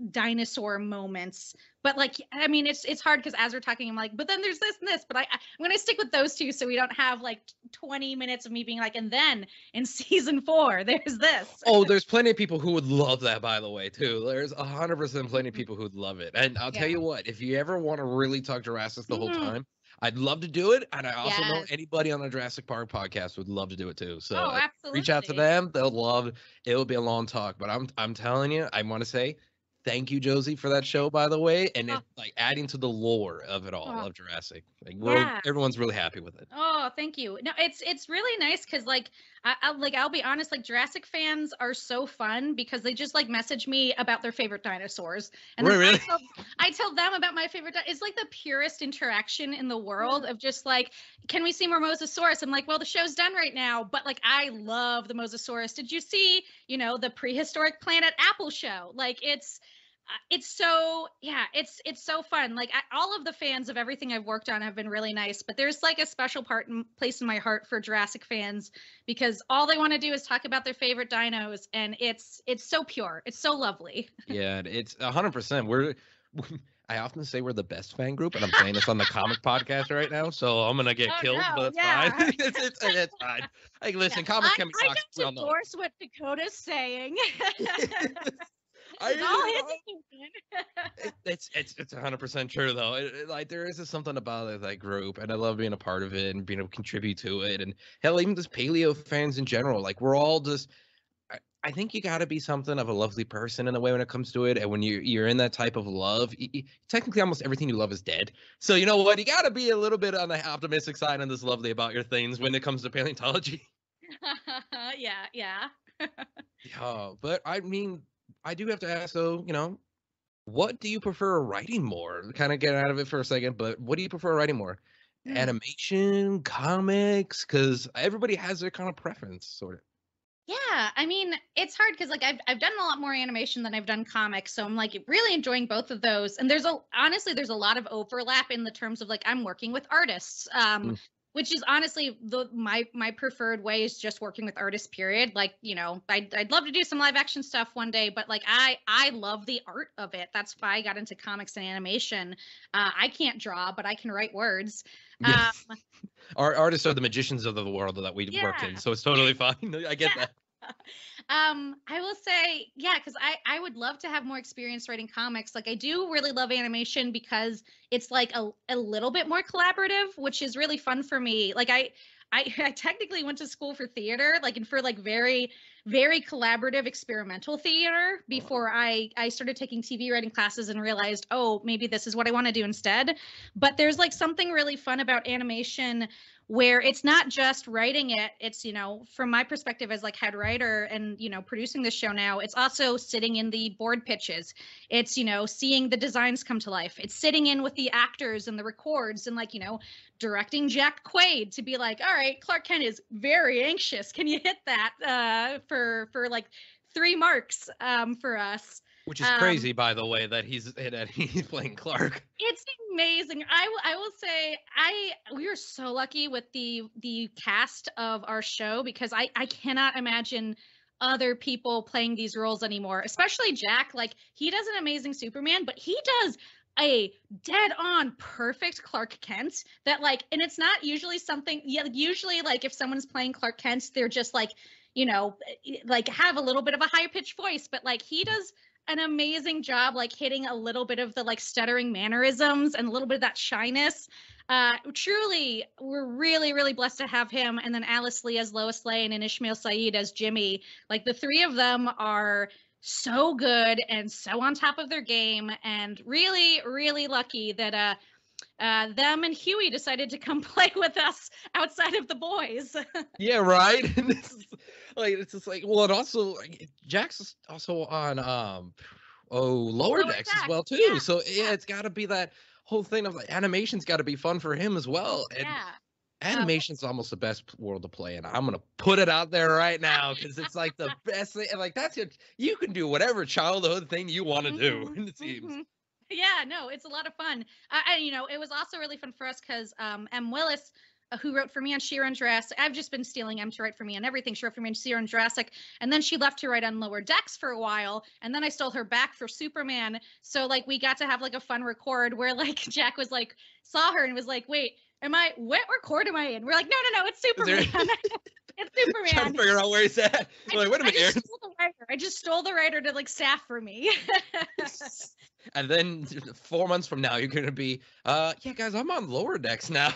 dinosaur moments. But like it's hard because as we're talking I'm like, but then there's this and this, but I'm gonna stick with those two so we don't have like 20 minutes of me being like, and then in season 4 there's this. Oh, there's plenty of people who would love that, by the way, too. There's 100% plenty of people who'd love it. And I'll tell you what, if you ever want to really talk Jurassic the whole time, I'd love to do it, and I also know anybody on the Jurassic Park podcast would love to do it too. So reach out to them; they'll love it. It'll be a long talk, but I'm telling you, I want to say thank you, Josie, for that show, by the way, and it's like adding to the lore of it all of Jurassic. Like everyone's really happy with it. Oh, thank you. No, it's really nice because like I'll be honest, like Jurassic fans are so fun because they just like message me about their favorite dinosaurs, and then really? I tell them about my favorite. It's like the purest interaction in the world of just like, can we see more Mosasaurus? I'm like, well, the show's done right now, but like I love the Mosasaurus. Did you see the prehistoric Planet Apple show? Like it's so it's so fun. Like all of the fans of everything I've worked on have been really nice, but there's like a special place in my heart for Jurassic fans because all they want to do is talk about their favorite dinos, and it's so pure, it's so lovely. Yeah, it's 100%. I often say we're the best fan group, and I'm saying this on the comic podcast right now, so I'm gonna get killed, but it's fine. it's fine. Like, listen, comics can be toxic. I don't endorse what Dakota's saying. It's 100% true though. Like there is something about that group, and I love being a part of it and being able to contribute to it. And hell, even just paleo fans in general, like we're all just. I think you got to be something of a lovely person in a way when it comes to it, and when you're in that type of love, technically almost everything you love is dead. So you know what? You got to be a little bit on the optimistic side and this lovely about your things when it comes to paleontology. Yeah. But I mean. I do have to ask though, what do you prefer writing more? Kind of get out of it for a second, but what do you prefer writing more? Animation, comics? Because everybody has their kind of preference, sort of. Yeah, I mean, it's hard because like I've done a lot more animation than I've done comics, so I'm like really enjoying both of those. And there's a honestly there's a lot of overlap in the terms of like I'm working with artists, Mm. which is honestly the my preferred way is just working with artists. Period. Like I'd love to do some live action stuff one day, but like I love the art of it. That's why I got into comics and animation. I can't draw, but I can write words. Yeah. Um, Our artists are the magicians of the world that we work yeah. in, so it's totally fine. I get Yeah. that. I will say, yeah, because I would love to have more experience writing comics. Like I do really love animation because it's like a little bit more collaborative, which is really fun for me. Like I technically went to school for theater, like and for like very, very collaborative experimental theater before I started taking TV writing classes and realized, oh, maybe this is what I want to do instead. But there's like something really fun about animation where it's not just writing it, it's from my perspective as like head writer and producing this show now, it's also sitting in the board pitches, it's seeing the designs come to life, it's sitting in with the actors and the records and like directing Jack Quaid to be like, all right, Clark Kent is very anxious, can you hit that for like 3 marks for us. Which is um crazy, by the way, that he's playing Clark. It's amazing. I will say we were so lucky with the cast of our show because I cannot imagine other people playing these roles anymore, especially Jack. Like he does an amazing Superman, but he does a dead on perfect Clark Kent that like, and it's not usually something, yeah, usually like if someone's playing Clark Kent, they're just like, like have a little bit of a higher pitched voice, but like he does an amazing job like hitting a little bit of the like stuttering mannerisms and a little bit of that shyness. Truly, we're really, really blessed to have him. And then Alice Lee as Lois Lane and Ishmael Saeed as Jimmy. Like the three of them are so good and so on top of their game, and really, really lucky that them and Huey decided to come play with us outside of the boys. Yeah, right. And it's just like, well, it also like, Jack's also on Lower Decks as well too. Yeah, So yeah, it's got to be that whole thing of like animation's got to be fun for him as well. And yeah. animation's almost the best world to play in. I'm gonna put it out there right now because it's like the best thing. And like that's it. You can do whatever childhood thing you want to do. It seems. Yeah, no, it's a lot of fun. It was also really fun for us because M. Willis, who wrote for me on She-Ra and Jurassic, I've just been stealing M to write for me on everything. She wrote for me on She-Ra and Jurassic, and then she left to write on Lower Decks for a while, and then I stole her back for Superman. So like we got to have like a fun record where like Jack was like saw her and was like, wait, what record am I in? We're like, no, it's Superman. It's Superman. Trying to figure out where he's at. Like, wait a minute, Aaron. I just stole the writer to like staff for me. And then 4 months from now, you're gonna be, yeah, guys, I'm on Lower Decks now.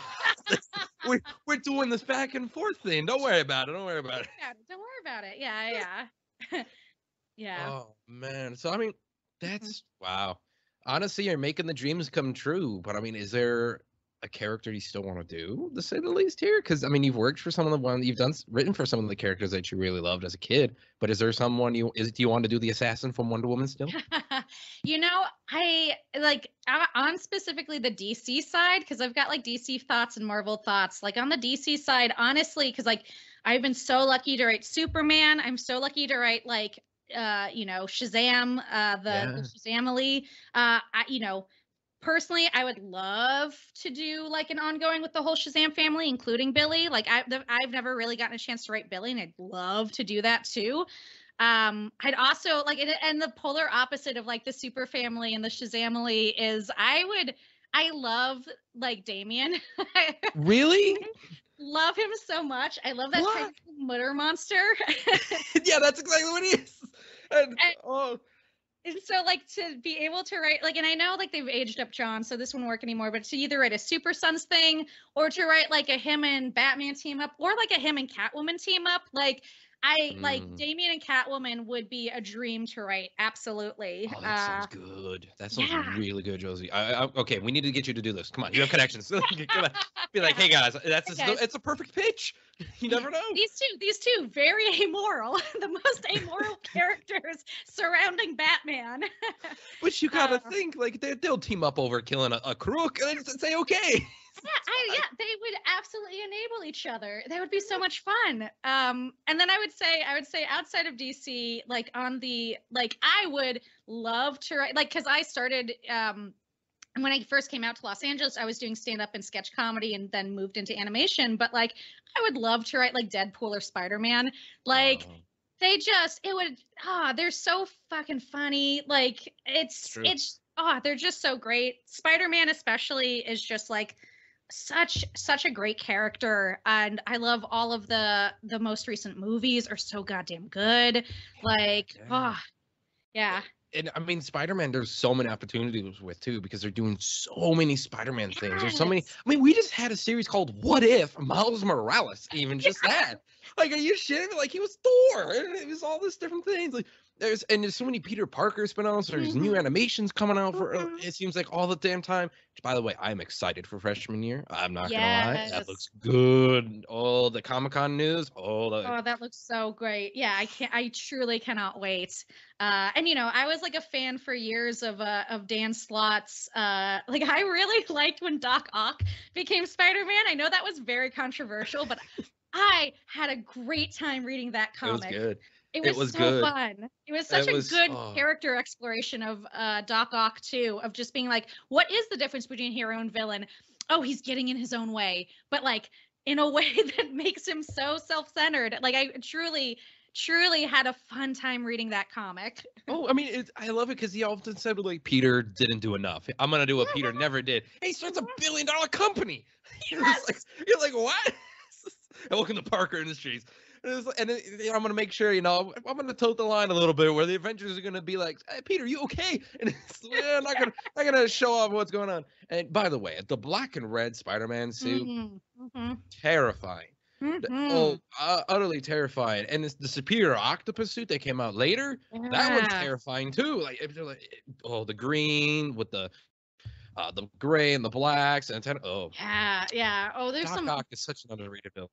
we're doing this back and forth thing. Don't worry about it. Don't worry about it. Don't worry about it. Yeah. Yeah. Oh man. So I mean, that's wow. Honestly, you're making the dreams come true. But I mean, is there a character you still want to do, to say the least here? Because I mean, you've worked for some of the ones you've written for some of the characters that you really loved as a kid. But is there someone do you want to do the assassin from Wonder Woman still? I like on specifically the DC side because I've got like DC thoughts and Marvel thoughts. Like on the DC side, honestly, because like I've been so lucky to write Superman. I'm so lucky to write like Shazam, the Shazamily. Personally, I would love to do like an ongoing with the whole Shazam family, including Billy. Like I've never really gotten a chance to write Billy, and I'd love to do that too. I'd also like it, and the polar opposite of like the super family and the Shazamily is I love like Damien. Really? Love him so much. I love that crazy mutter monster. Yeah, that's exactly what he is. And so like to be able to write like, and I know like they've aged up John, so this wouldn't work anymore, but to either write a Super Sons thing or to write like a him and Batman team up or like a him and Catwoman team up, like like Damien and Catwoman would be a dream to write. Absolutely. Oh, that sounds good. That sounds really good, Josie. Okay, we need to get you to do this. Come on, you have connections. Come on. Be like, hey guys, it's a perfect pitch. You never know. These two very amoral, the most amoral characters surrounding Batman. But you gotta think like they'll team up over killing a crook and say okay. Yeah, they would absolutely enable each other. That would be so much fun. And then I would say outside of DC, like on the like, I would love to write, like, because I started when I first came out to Los Angeles, I was doing stand up and sketch comedy and then moved into animation. But like, I would love to write like Deadpool or Spider-Man. Like, they're so fucking funny. Like, they're just so great. Spider-Man especially is just like such a great character, and I love all of the most recent movies are so goddamn good. Like, yeah. And I mean, Spider-Man, there's so many opportunities with too, because they're doing so many Spider-Man things. There's so many. I mean, we just had a series called What If Miles Morales, even just that. Like, are you shitting me? Like, he was Thor, and it was all this different things. Like, there's so many Peter Parker spin-offs. There's new animations coming out for it seems like all the damn time. Which, by the way, I'm excited for freshman year. I'm not gonna lie, that looks good. All the Comic-Con news. That looks so great. Yeah, I truly cannot wait. And I was like a fan for years of Dan Slott's. Like, I really liked when Doc Ock became Spider-Man. I know that was very controversial, but I had a great time reading that comic. It was good. It was so good. Fun. It was such a good character exploration of Doc Ock too, of just being like, what is the difference between hero and villain? Oh, he's getting in his own way, but like in a way that makes him so self-centered. Like, I truly had a fun time reading that comic. Oh, I mean, I love it because he often said, like, Peter didn't do enough. I'm gonna do what Peter never did. Hey, he starts a $1 billion company. Yes. You're like, what? And welcome to Parker Industries. And I'm gonna make sure, I'm gonna tote the line a little bit where the Avengers are gonna be like, hey, Peter, you okay? And it's not gonna show off what's going on. And by the way, the black and red Spider-Man suit, terrifying. Utterly terrifying. And the Superior Octopus suit that came out later, that one's terrifying too. Like, the green with the gray and the blacks and there's Doc Ock is such an underrated villain.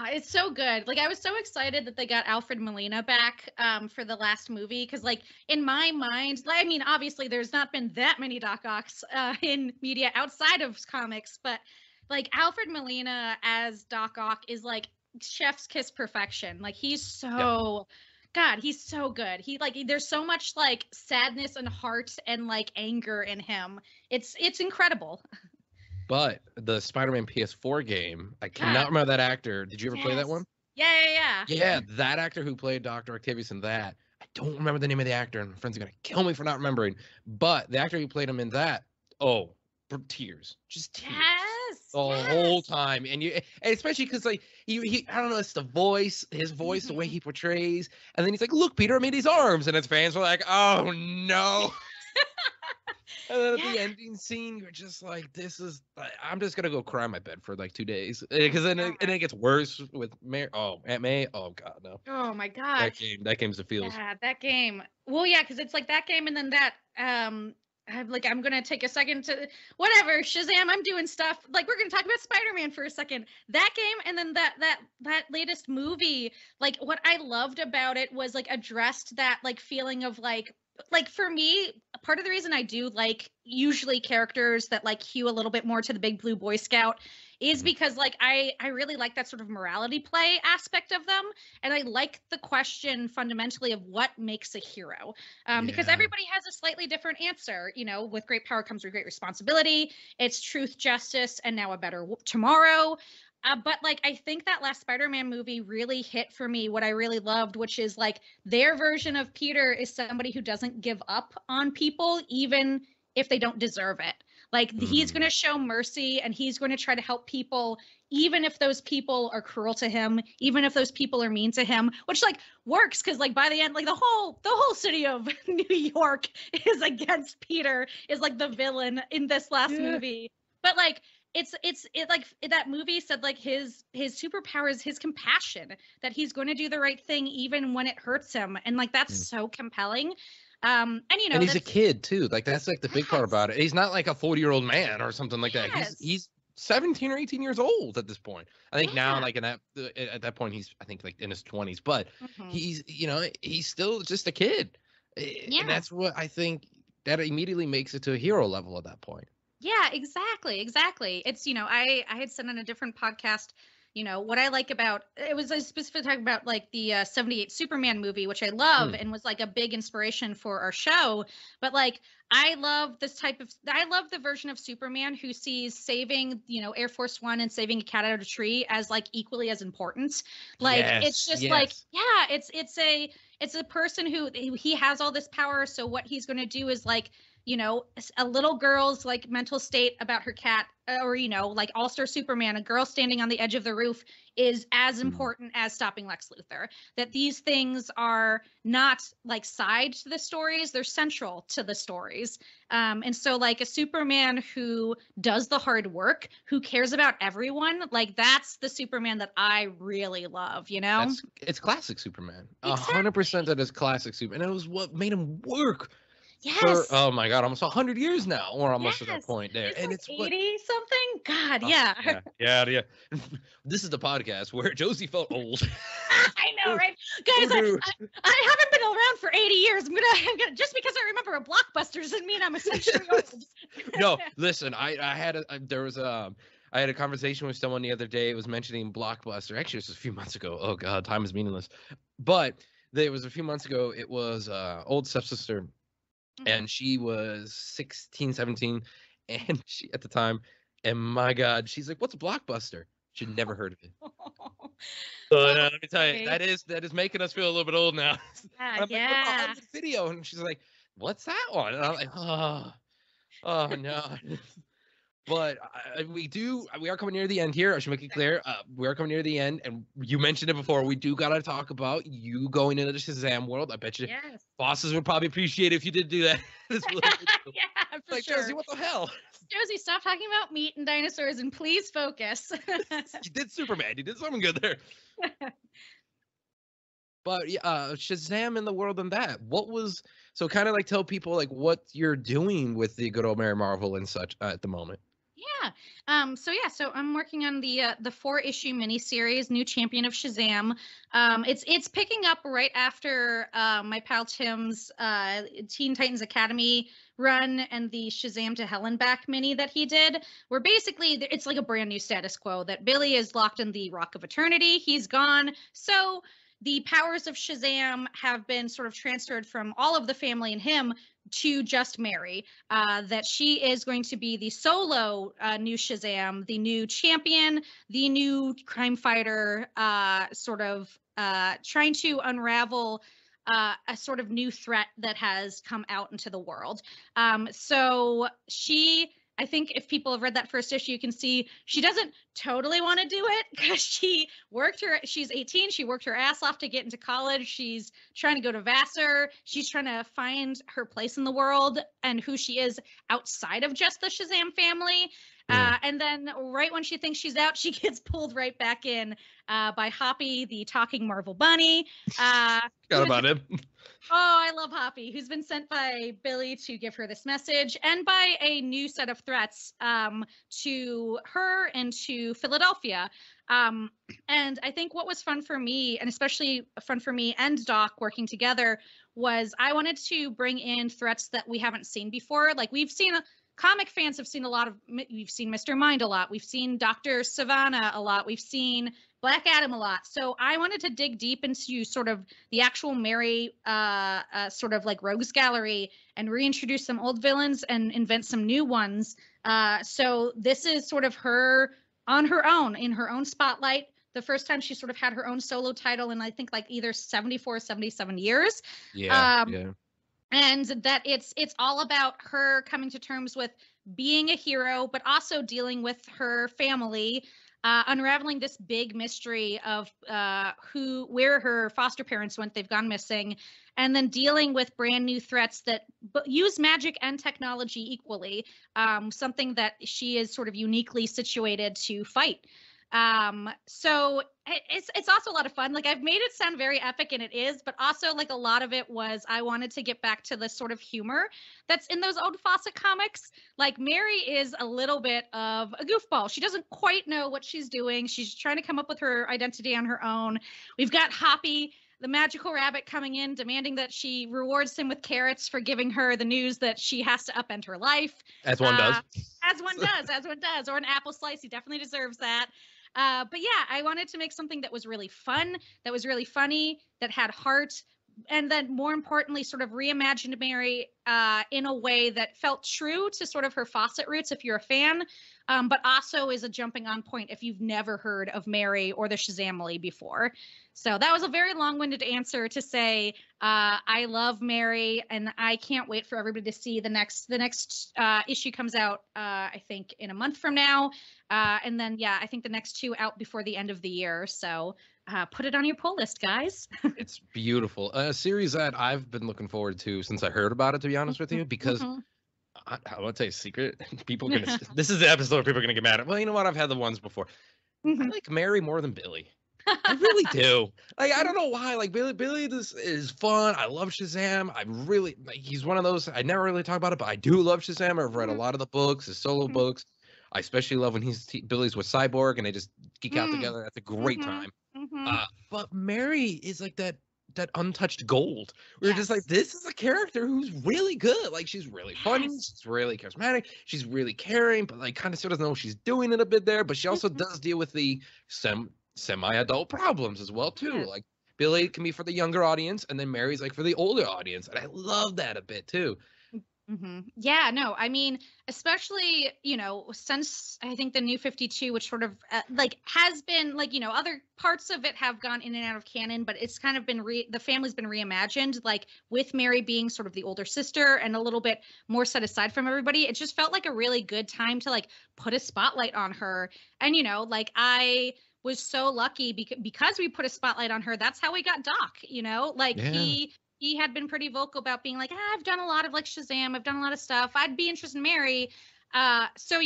It's so good. Like, I was so excited that they got Alfred Molina back for the last movie, because like in my mind, I mean, obviously there's not been that many Doc Ocks in media outside of comics, but like Alfred Molina as Doc Ock is like chef's kiss perfection. Like, he's so God, he's so good. He like, there's so much like sadness and heart and like anger in him. It's incredible. But the Spider-Man PS4 game, I cannot remember that actor. Did you ever play that one? Yeah. Yeah, that actor who played Dr. Octavius in that. I don't remember the name of the actor, and my friends are going to kill me for not remembering. But the actor who played him in that, tears. Just tears. The whole time. And especially because, like, he I don't know, it's the voice, his voice, the way he portrays. And then he's like, look, Peter, I made these arms. And his fans were like, oh, no. And then at the ending scene, you're just like, I'm just going to go cry in my bed for like 2 days. Because then it gets worse with Aunt May. Oh, God, no. Oh, my God. That game's the feels. Yeah, that game. Well, yeah, because it's like that game and then that, I'm going to take a second to, whatever, Shazam, I'm doing stuff. Like, we're going to talk about Spider-Man for a second. That game and then that latest movie, like, what I loved about it was, like, addressed that, like, feeling of, like, for me, part of the reason I do like usually characters that like hew a little bit more to the big blue Boy Scout is because like I really like that sort of morality play aspect of them, and I like the question fundamentally of what makes a hero, because everybody has a slightly different answer. With great power comes with great responsibility. It's truth, justice, and now a better tomorrow. But like, I think that last Spider-Man movie really hit for me what I really loved, which is like their version of Peter is somebody who doesn't give up on people, even if they don't deserve it. Like, he's going to show mercy and he's going to try to help people, even if those people are cruel to him, even if those people are mean to him, which like works. Cause like by the end, like the whole city of New York is against Peter, is like the villain in this last movie. But like, it's like that movie said, like his superpower is his compassion, that he's going to do the right thing even when it hurts him, and like that's so compelling. And he's a kid too. Like, that's like the big part about it. He's not like a 40-year-old man or something like that. He's 17 or 18 years old at this point. I think now, like at that point, he's I think like in his 20s. But he's he's still just a kid, and that's what I think that immediately makes it to a hero level at that point. Yeah, exactly. It's, I had said on a different podcast, what I like about it was a specific talk about like the 78 Superman movie, which I love Hmm. and was like a big inspiration for our show. But like, I love the version of Superman who sees saving, Air Force One and saving a cat out of a tree as like equally as important. Like, it's Yes, just like, yes. yeah, it's a person who he has all this power. So what he's going to do is like, a little girl's like mental state about her cat, or like All-Star Superman, a girl standing on the edge of the roof is as Mm. important as stopping Lex Luthor. That these things are not like side to the stories, they're central to the stories. And so like a Superman who does the hard work, who cares about everyone, like that's the Superman that I really love, It's classic Superman. Exactly. 100% that is classic Superman. And it was what made him work for, Yes. oh my God, almost 100 years now, or almost at that Yes. point there. He's And like it's what 80 something. God, oh, yeah. yeah. This is the podcast where Josie felt old. I know, right? Oh, Guys, dude. I haven't been around for 80 years. I'm gonna just because I remember a blockbuster doesn't mean I'm a century old. No, listen, I had there was I had a conversation with someone the other day. It was mentioning Blockbuster. Actually, it was a few months ago. Oh God, time is meaningless. But it was a few months ago. It was old stepsister, and she was 16, 17, and she at the time, and my God, she's like, "What's a Blockbuster?" She'd never heard of it. So Oh, let me tell you, okay. that is making us feel a little bit old now. Yeah, And I'm like, "What about yeah. Hollywood Video?" And she's like, "What's that one?" And I'm like, "Oh no." But we are coming near the end here. I should make it clear. We are coming near the end, and you mentioned it before. We do gotta talk about you going into the Shazam world. I bet you Yes. bosses would probably appreciate it if you did do that. This little bit. Yeah, for Like Josie, sure. what the hell? Josie, stop talking about meat and dinosaurs and please focus. You did Superman. You did something good there. But yeah, Shazam in the world and that. What was so kind of like tell people like what you're doing with the good old Mary Marvel and such at the moment. Yeah. So I'm working on the 4-issue miniseries, New Champion of Shazam. It's picking up right after my pal Tim's Teen Titans Academy run and the Shazam to Hell and Back mini that he did, where basically it's like a brand new status quo that Billy is locked in the Rock of Eternity. He's gone. So the powers of Shazam have been sort of transferred from all of the family and him to just Mary. That she is going to be the solo new Shazam, the new champion, the new crime fighter, sort of trying to unravel a sort of new threat that has come out into the world. So I think if people have read that first issue, you can see she doesn't totally want to do it because she's 18. She worked her ass off to get into college. She's trying to go to Vassar. She's trying to find her place in the world and who she is outside of just the Shazam family. And then right when she thinks she's out, she gets pulled right back in by Hoppy, the talking Marvel bunny. Forgot about him. Oh, I love Hoppy, who's been sent by Billy to give her this message and by a new set of threats to her and to Philadelphia. And I think what was fun for me, and especially fun for me and Doc working together, was I wanted to bring in threats that we haven't seen before. Like comic fans have seen we've seen Mr. Mind a lot. We've seen Dr. Savannah a lot. We've seen Black Adam a lot. So I wanted to dig deep into sort of the actual Mary sort of like rogues gallery and reintroduce some old villains and invent some new ones. So this is sort of her on her own, in her own spotlight. The first time she sort of had her own solo title in I think like either 74 or 77 years. Yeah. And that it's all about her coming to terms with being a hero, but also dealing with her family, unraveling this big mystery of where her foster parents went. They've gone missing, and then dealing with brand new threats that use magic and technology equally. Something that she is sort of uniquely situated to fight. So it's also a lot of fun. Like I've made it sound very epic, and it is, but also like a lot of it was I wanted to get back to the sort of humor that's in those old Fawcett comics. Like Mary is a little bit of a goofball. She doesn't quite know what she's doing. She's trying to come up with her identity on her own. We've got Hoppy, the magical rabbit coming in, demanding that she rewards him with carrots for giving her the news that she has to upend her life. As one does. As one does, or an apple slice. He definitely deserves that. But yeah, I wanted to make something that was really fun, that was really funny, that had heart, and then more importantly, sort of reimagined Mary in a way that felt true to sort of her Fawcett roots, if you're a fan, but also is a jumping on point if you've never heard of Mary or the Shazamily before. So that was a very long-winded answer to say I love Mary, and I can't wait for everybody to see the next issue comes out, I think, in a month from now. And then, yeah, I think the next 2 out before the end of the year. So put it on your pull list, guys. It's beautiful. A series that I've been looking forward to since I heard about it, to be honest with you, because I want to tell you a secret. People are gonna. This is the episode where people are gonna get mad at. Well, you know what? I've had the ones before. I like Mary more than Billy. I really do. Like, I don't know why. Like, Billy, this is fun. I love Shazam. I really like. He's one of those. I never really talk about it, but I do love Shazam. I've read a lot of the books, his solo books. I especially love when Billy's with Cyborg and they just geek out together. That's a great time. But Mary is like that untouched gold. We're just like, this is a character who's really good. Like, she's really funny. She's really charismatic. She's really caring, but like kind of still doesn't know what she's doing in a bit there. But she also does deal with the semi-adult problems as well too. Like, Billy can be for the younger audience, and then Mary's like for the older audience, and I love that a bit too. Yeah, no, I mean, especially, since I think the New 52, which sort of like has been like, other parts of it have gone in and out of canon, but it's kind of been the family's been reimagined, like with Mary being sort of the older sister and a little bit more set aside from everybody. It just felt like a really good time to like put a spotlight on her. And, like I was so lucky because we put a spotlight on her. That's how we got Doc, like he had been pretty vocal about being like, I've done a lot of like Shazam. I've done a lot of stuff. I'd be interested in Mary. So,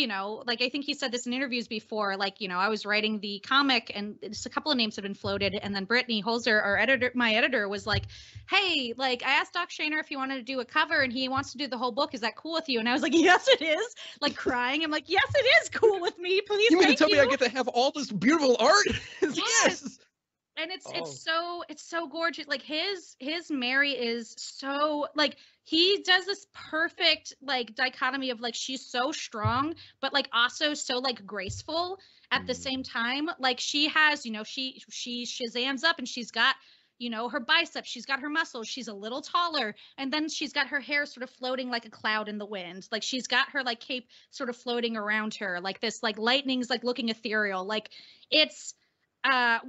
like, I think he said this in interviews before, like, I was writing the comic and just a couple of names had been floated. And then Brittany Holzer, my editor, was like, hey, like, I asked Doc Shaner if he wanted to do a cover and he wants to do the whole book. Is that cool with you? And I was like, yes, it is. Like, crying. I'm like, yes, it is cool with me. Please. You mean to tell me I get to have all this beautiful art? Yes. And it's so gorgeous. Like his Mary is so like, he does this perfect like dichotomy of like, she's so strong, but like also so like graceful at the same time. Like she has, she Shazams up and she's got, her biceps, she's got her muscles, she's a little taller, and then she's got her hair sort of floating like a cloud in the wind. Like she's got her like cape sort of floating around her, like this, like lightning's like looking ethereal. Like it's I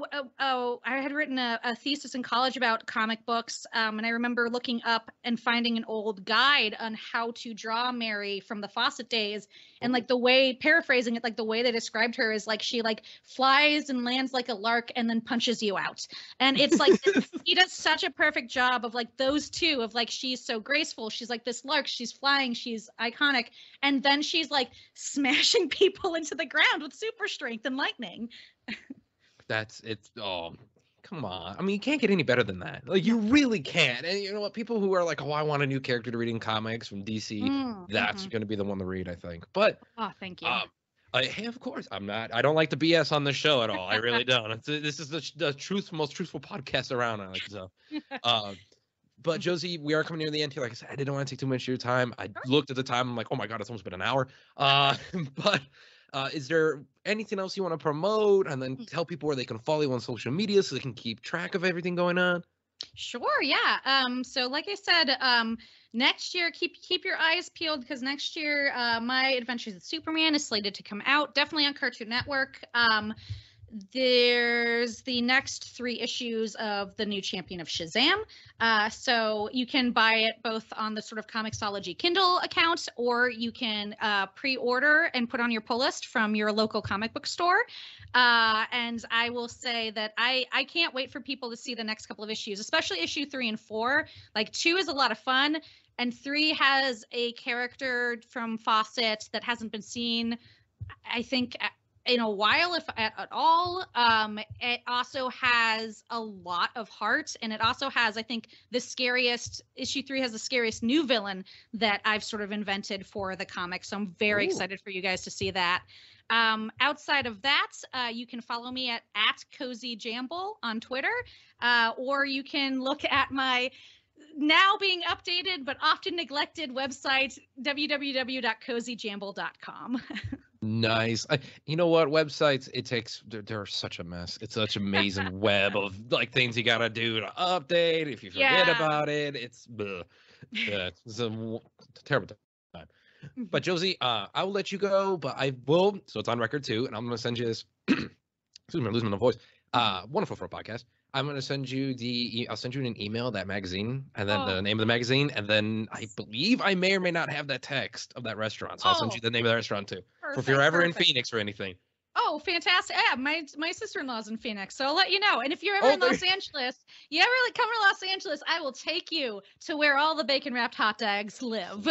had written a thesis in college about comic books, and I remember looking up and finding an old guide on how to draw Mary from the Fawcett days, and like the way, paraphrasing it, like the way they described her is like she like flies and lands like a lark and then punches you out. And it's like he does such a perfect job of like those two, of like she's so graceful, she's like this lark, she's flying, she's iconic, and then she's like smashing people into the ground with super strength and lightning. Oh, come on. I mean, you can't get any better than that. Like, you really can't. And you know what? People who are like, oh, I want a new character to read in comics from DC, that's going to be the one to read, I think. But thank you. Hey, of course, I don't like the BS on this show at all. I really don't. This is the most truthful podcast around. I like so. But Josie, we are coming near the end here. Like I said, I didn't want to take too much of your time. I looked at the time. I'm like, oh my God, it's almost been an hour. But is there anything else you want to promote, and then tell people where they can follow you on social media so they can keep track of everything going on? Sure, yeah. So like I said, next year, keep your eyes peeled, because next year, My Adventures with Superman is slated to come out, definitely on Cartoon Network. There's the next 3 issues of the new Champion of Shazam. So you can buy it both on the sort of Comixology Kindle account, or you can pre-order and put on your pull list from your local comic book store. And I will say that I can't wait for people to see the next couple of issues, especially issue 3 and 4. Like 2 is a lot of fun, and 3 has a character from Fawcett that hasn't been seen, I think, in a while, if at all. It also has a lot of heart, and it also has, I think, the scariest, issue 3 has the scariest new villain that I've sort of invented for the comic. So I'm very excited for you guys to see that. Outside of that, you can follow me at Cozy Jamble on Twitter, or you can look at my now being updated but often neglected website, www.cozyjamble.com. Nice. You know what? Websites, they're such a mess. It's such an amazing web of like things you gotta do to update. If you forget about it, it's it's a terrible time. But Josie, I will let you go, but I will. So it's on record too, and I'm gonna send you this. Excuse me, I'm losing my voice. Wonderful for a podcast. I'm gonna send you I'll send you an email, that magazine, and then the name of the magazine, and then I believe I may or may not have that text of that restaurant. So I'll send you the name of the restaurant too. Perfect, if you're ever in Phoenix or anything. Oh, fantastic. Yeah, my sister-in-law's in Phoenix, so I'll let you know. And if you're ever in Los Angeles, you ever come to Los Angeles, I will take you to where all the bacon-wrapped hot dogs live.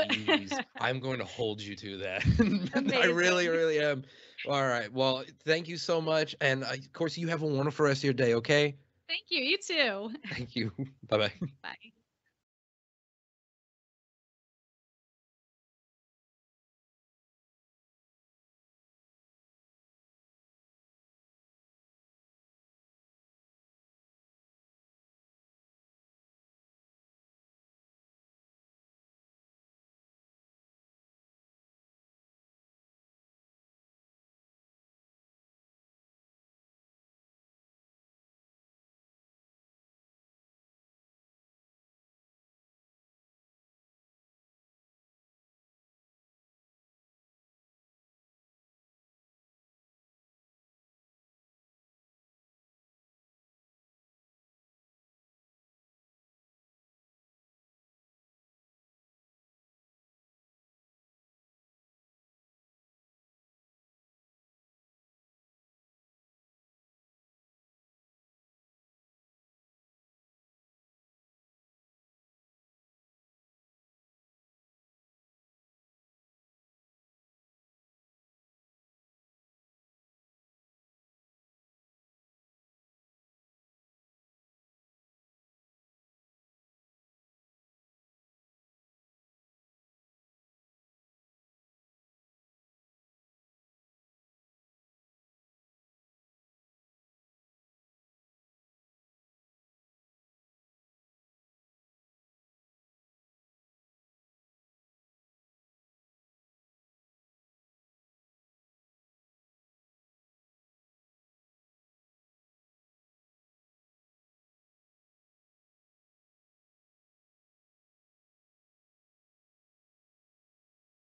I'm going to hold you to that. I really, really am. All right. Well, thank you so much. And of course, you have a wonderful rest of your day, okay? Thank you. You too. Thank you. Bye-bye. Bye.